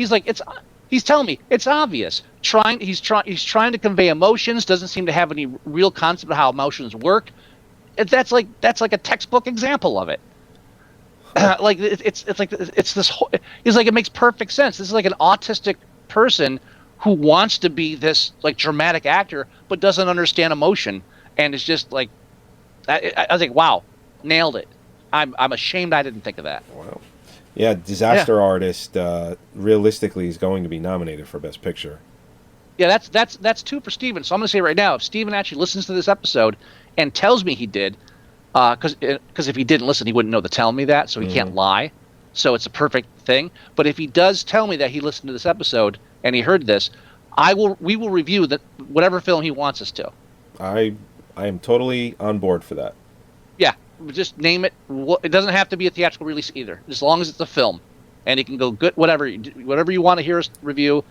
He's telling me it's obvious. He's trying to convey emotions. Doesn't seem to have any real concept of how emotions work. That's like a textbook example of it. Like it's this whole. He's like, it makes perfect sense. This is like an autistic person who wants to be this like dramatic actor, but doesn't understand emotion, and it's just like, I was like, wow, nailed it. I'm ashamed I didn't think of that. Wow. Yeah, Disaster Artist realistically is going to be nominated for Best Picture. Yeah, that's 2 for Steven. So I'm going to say right now, if Steven actually listens to this episode and tells me he did, because if he didn't listen, he wouldn't know to tell me that, so he can't lie. So it's a perfect thing. But if he does tell me that he listened to this episode and he heard this, we will review whatever film he wants us to. I am totally on board for that. Yeah, just name it. It doesn't have to be a theatrical release either, as long as it's a film, and it can go good. Whatever you want to hear us review.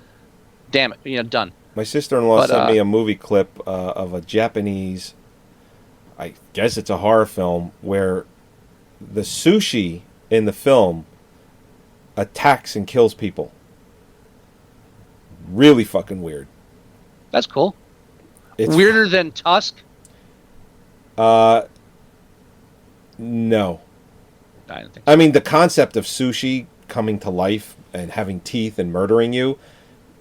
Damn it, done. My sister-in-law sent me a movie clip of a Japanese, I guess it's a horror film, where the sushi in the film attacks and kills people. Really fucking weird. That's cool. It's weirder than Tusk? No. I don't think so. I mean, the concept of sushi coming to life and having teeth and murdering you,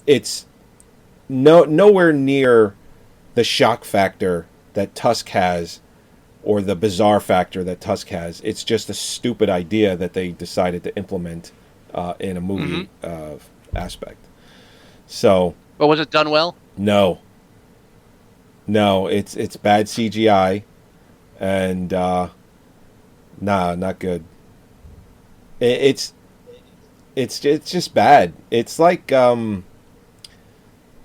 it's nowhere near the shock factor that Tusk has, or the bizarre factor that Tusk has. It's just a stupid idea that they decided to implement in a movie aspect. So, but was it done well? No, it's bad CGI, and not good. It's just bad. It's like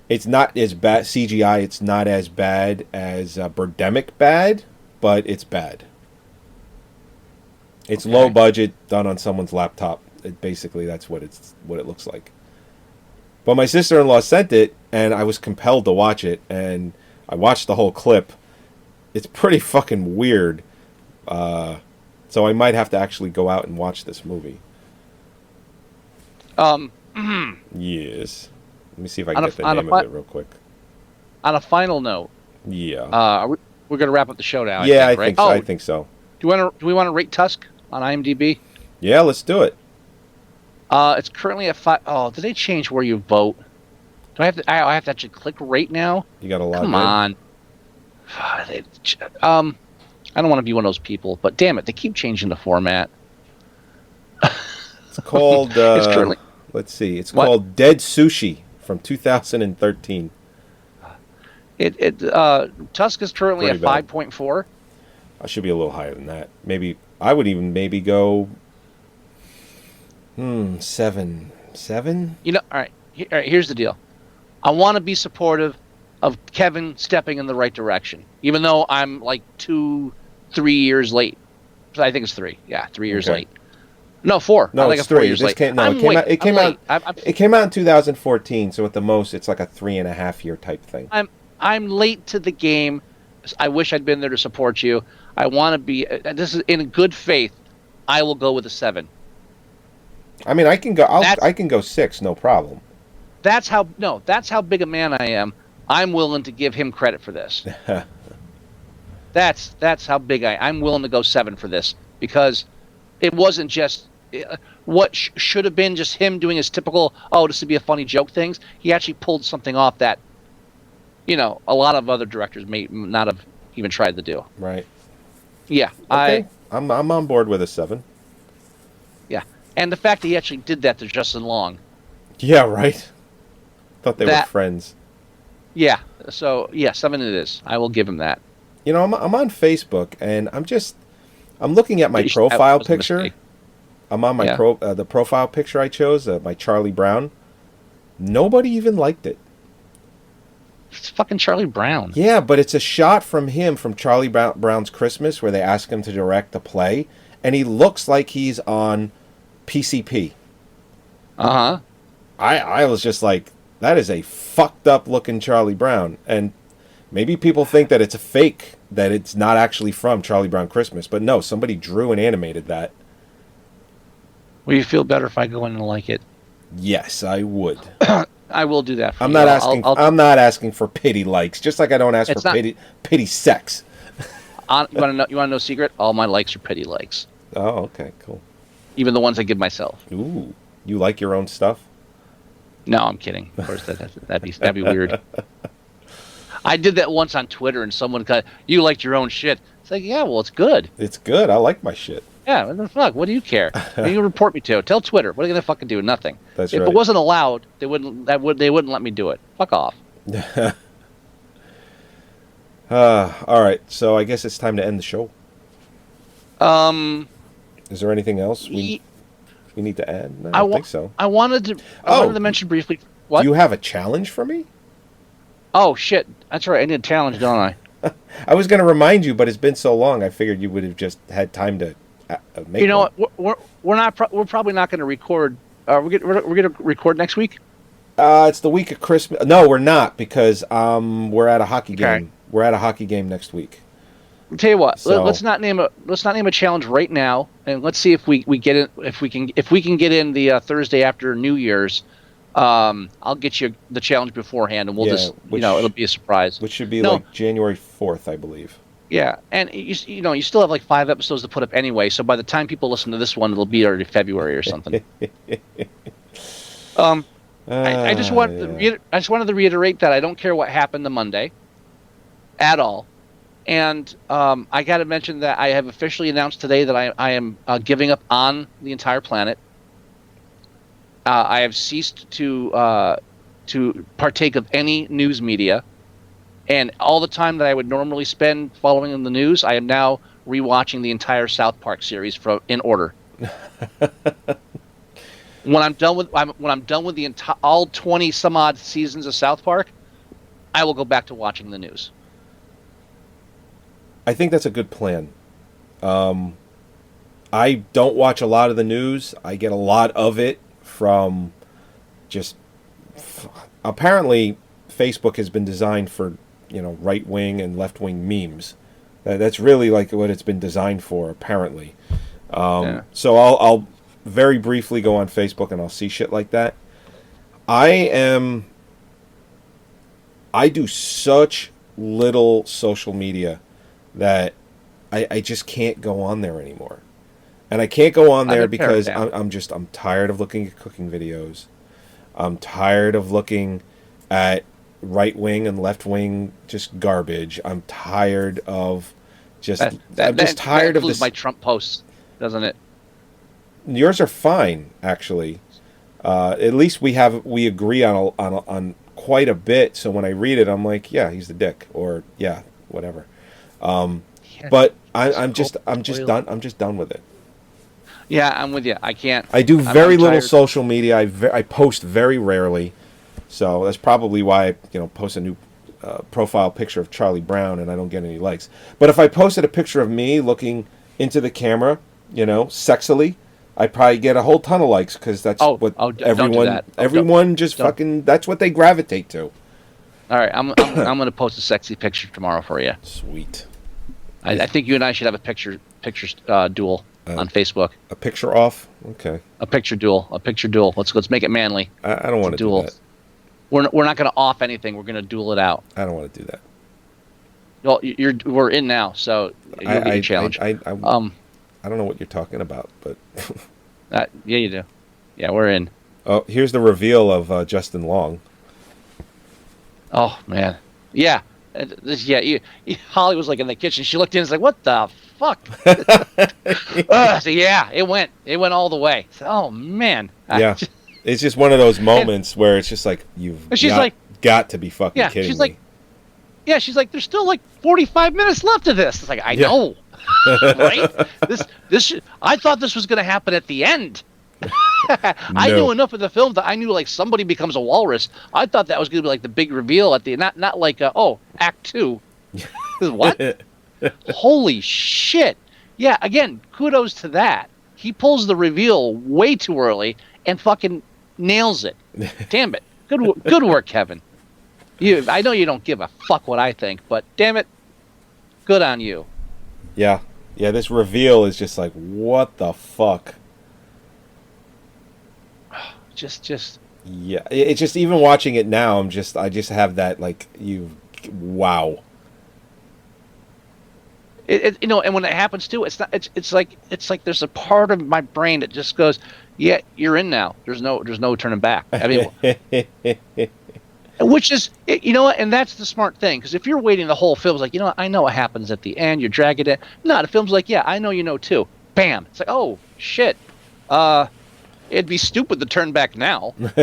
it's not as bad CGI. It's not as bad as Birdemic bad, but it's bad. It's low budget, done on someone's laptop. Basically, that's what it looks like. But my sister-in-law sent it, and I was compelled to watch it, and I watched the whole clip. It's pretty fucking weird. So I might have to actually go out and watch this movie. Yes. Let me see if I can get the name of it real quick. On a final note. Yeah. We're going to wrap up the show now. I think so. Do we want to rate Tusk on IMDb? Yeah, let's do it. It's currently at 5. Oh, did they change where you vote? Do I have to? I have to actually click rate now. You got to log in. Come on. I don't want to be one of those people, but damn it, they keep changing the format. It's called. It's currently. Let's see. It's called Dead Sushi from 2013. Tusk is currently at 5.4. I should be a little higher than that. Maybe I would even go 7. All right. Here's the deal. I want to be supportive of Kevin stepping in the right direction, even though I'm like 2-3 years late. I think it's 3. Yeah, 3 years late. No, 4. No, it's 3. 4 years late. It came out in 2014, so at the most, it's like a 3.5 year type thing. I'm late to the game. I wish I'd been there to support you. I want to be. This is in good faith. I will go with a 7. I mean, I can go. That's- I can go 6, no problem. That's how big a man I am. I'm willing to give him credit for this. That's how big I'm willing to go 7 for this, because it wasn't just what should have been just him doing his typical, oh, this would be a funny joke things. He actually pulled something off that, a lot of other directors may not have even tried to do. Right. Yeah. Okay. I'm on board with a 7. Yeah. And the fact that he actually did that to Justin Long. Yeah, right. Thought they were friends. Yeah. So, yeah, 7 it is. I will give him that. I'm on Facebook, and I'm looking at my profile picture. I'm on my the profile picture I chose, my Charlie Brown. Nobody even liked it. It's fucking Charlie Brown. Yeah, but it's a shot from him from Charlie Brown's Christmas where they ask him to direct the play, and he looks like he's on PCP. Uh-huh. I was just like, that is a fucked up looking Charlie Brown, and maybe people think that it's a fake, that it's not actually from Charlie Brown Christmas, but no, somebody drew and animated that. Will you feel better if I go in and like it? Yes, I would. I will do that for I'm you. not asking. I'm not asking for pity likes, just like I don't ask for pity sex. You want to know? You want to know a secret? All my likes are pity likes. Oh, okay, cool. Even the ones I give myself. Ooh, you like your own stuff? No, I'm kidding. Of course, that'd be weird. I did that once on Twitter, and someone got, you liked your own shit. It's like, yeah, well, it's good. It's good. I like my shit. Yeah, what the fuck? What do you care? What do you report me to? Tell Twitter. What are they gonna fucking do? Nothing. That's if right. It wasn't allowed, they wouldn't let me do it. Fuck off. All right. So I guess it's time to end the show. Is there anything else we need to add? No, I don't think so. I wanted to mention briefly. What? Do you have a challenge for me? Oh shit! That's right. I need a challenge, don't I? I was going to remind you, but it's been so long. I figured you would have just had time to make. You know what? We're probably not going to record. We're going to record next week. It's the week of Christmas. No, we're not, because we're at a hockey game. We're at a hockey game next week. I'll tell you what. So, let's not name a challenge right now, and let's see if we get it. If we can get in the Thursday after New Year's. I'll get you the challenge beforehand, and we'll it'll be a surprise. Which should be like January 4th, I believe. Yeah, and you still have like 5 episodes to put up anyway, so by the time people listen to this one, it'll be already February or something. I just wanted to reiterate that I don't care what happened to Monday, at all, and I got to mention that I have officially announced today that I am giving up on the entire planet. I have ceased to partake of any news media, and all the time that I would normally spend following the news, I am now rewatching the entire South Park series in order. When I'm done with the all 20 some odd seasons of South Park, I will go back to watching the news. I think that's a good plan. I don't watch a lot of the news. I get a lot of it from just apparently Facebook has been designed for right wing and left wing memes. That's really like what it's been designed for, apparently. So I'll very briefly go on Facebook and I'll see shit like that. I do such little social media that I just can't go on there anymore. And I can't go on there because I'm tired of looking at cooking videos. I'm tired of looking at right wing and left wing just garbage. I'm tired of I'm just tired of this. My Trump posts, doesn't it? Yours are fine, actually. At least we agree on quite a bit. So when I read it, I'm like, yeah, he's the dick, or yeah, whatever. But I'm just done. I'm just done with it. Yeah, I'm with you. I can't. I do very little social media. I post very rarely, so that's probably why I post a new profile picture of Charlie Brown and I don't get any likes. But if I posted a picture of me looking into the camera, sexily, I'd probably get a whole ton of likes because that's what everyone just fucking. That's what they gravitate to. All right, I'm going to post a sexy picture tomorrow for you. Sweet. I think you and I should have a picture duel. on Facebook. A picture off? Okay. A picture duel. Let's make it manly. I don't want to do that. We're not going to off anything. We're going to duel it out. I don't want to do that. Well, we're in now, so you'll get a challenge. I don't know what you're talking about, but yeah, you do. Yeah, we're in. Oh, here's the reveal of Justin Long. Oh man, yeah, Holly was like in the kitchen. She looked in, and was like, "What the fuck?" So yeah, it went all the way. So, oh man, yeah, it's just one of those moments where it's just like got to be fucking kidding she's me. Like, yeah, she's like, there's still like 45 minutes left of this. It's like, I know, right? I thought this was going to happen at the end. I knew enough of the film that I knew like somebody becomes a walrus. I thought that was going to be like the big reveal at the not like Act 2. What? Holy shit! Yeah, again, kudos to that. He pulls the reveal way too early and fucking nails it. Damn it! Good work, Kevin. I know you don't give a fuck what I think, but damn it, good on you. Yeah. This reveal is just like, what the fuck. Just yeah, it's just even watching it now. I just have that like wow. And when it happens too, it's not. It's like there's a part of my brain that just goes, yeah, you're in now. There's no turning back. I mean, which is and that's the smart thing, because if you're waiting the whole film, it's like, I know what happens at the end. You're dragging it. No, the film's like, yeah, I know you know too. Bam. It's like, oh shit. It'd be stupid to turn back now. When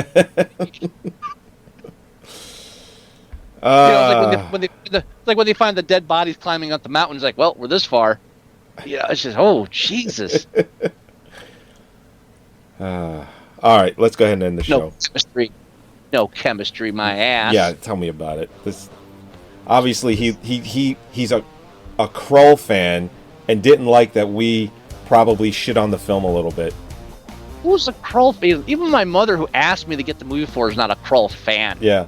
they find the dead bodies climbing up the mountains, like, well, we're this far. Yeah, it's just, oh Jesus. All right, let's go ahead and end the show. No chemistry, my ass. Yeah, tell me about it. This obviously he's a Krull fan and didn't like that we probably shit on the film a little bit. Who's a Krull fan? Even my mother, who asked me to get the movie for, is not a Krull fan. Yeah.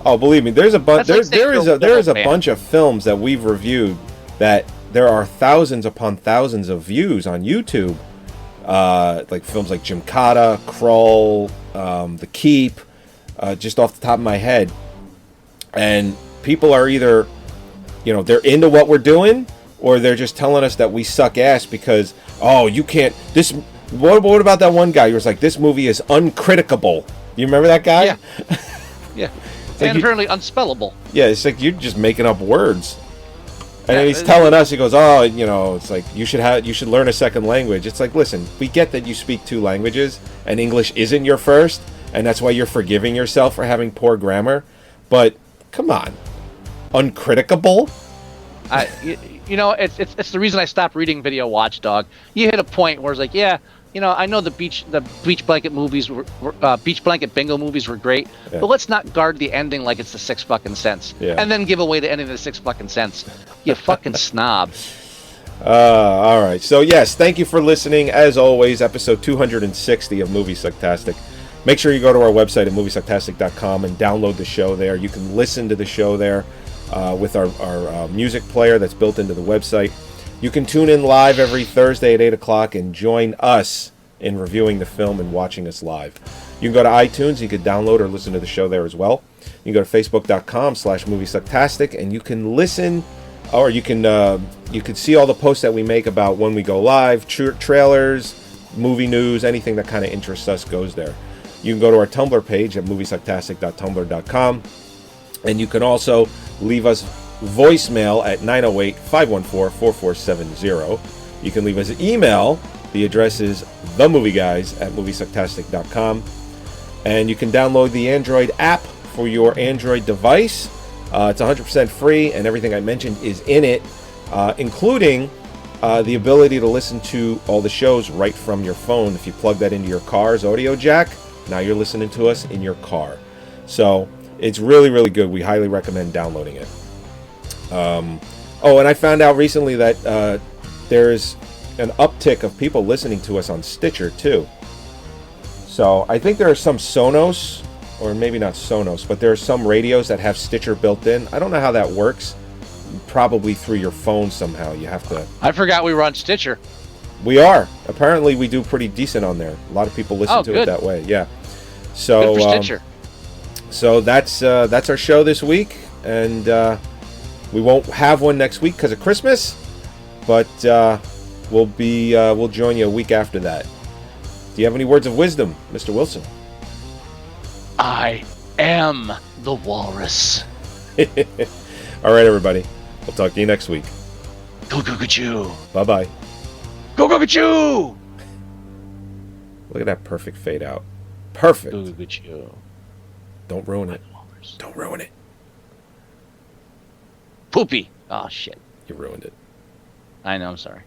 Oh, believe me, there's a bunch. There is a bunch of films that we've reviewed that there are thousands upon thousands of views on YouTube. Like films like Gymkata, Krull, The Keep, just off the top of my head. And people are either, they're into what we're doing, or they're just telling us that we suck ass because, oh, you can't. What about that one guy who was like, this movie is uncriticable? You remember that guy? Yeah. Yeah. And apparently unspellable. Yeah, it's like you're just making up words. And then he's telling us, he goes, oh, it's like you should learn a second language. It's like, listen, we get that you speak two languages and English isn't your first, and that's why you're forgiving yourself for having poor grammar. But come on, uncriticable. It's the reason I stopped reading Video Watchdog. You hit a point where it's like, yeah, I know the beach blanket movies beach blanket bingo movies were great, but let's not guard the ending like it's the 6 fucking cents, and then give away the ending of the 6 fucking cents. You fucking snob. All right. So yes, thank you for listening. As always, episode 260 of Moviesucktastic. Make sure you go to our website at moviesucktastic.com and download the show there. You can listen to the show there with our music player that's built into the website. You can tune in live every Thursday at 8 o'clock and join us in reviewing the film and watching us live. You can go to iTunes. You can download or listen to the show there as well. You can go to facebook.com/moviesucktastic, and you can listen, or you can see all the posts that we make about when we go live, trailers, movie news, anything that kind of interests us goes there. You can go to our Tumblr page at moviesucktastic.tumblr.com, and you can also leave us voicemail at 908-514-4470. You can leave us an email. The address is themovieguys@moviesucktastic.com. And you can download the Android app for your Android device. It's 100% free, and everything I mentioned is in it, including the ability to listen to all the shows right from your phone. If you plug that into your car's audio jack, now you're listening to us in your car. So it's really, really good. We highly recommend downloading it. And I found out recently that there's an uptick of people listening to us on Stitcher too. So I think there are some Sonos, or maybe not Sonos, but there are some radios that have Stitcher built in. I don't know how that works. Probably through your phone somehow. You have to. I forgot we were on Stitcher. We are. Apparently, we do pretty decent on there. A lot of people listen to it good. that way. Yeah. So, Good for Stitcher. So that's our show this week, and we won't have one next week because of Christmas, but we'll join you a week after that. Do you have any words of wisdom, Mr. Wilson? I am the walrus. All right, everybody. We'll talk to you next week. Go go go choo. Bye-bye. Go go go choo. Look at that perfect fade out. Perfect. Go go go choo. Don't ruin it. Don't ruin it. Poopy. Oh shit. You ruined it. I know. I'm sorry.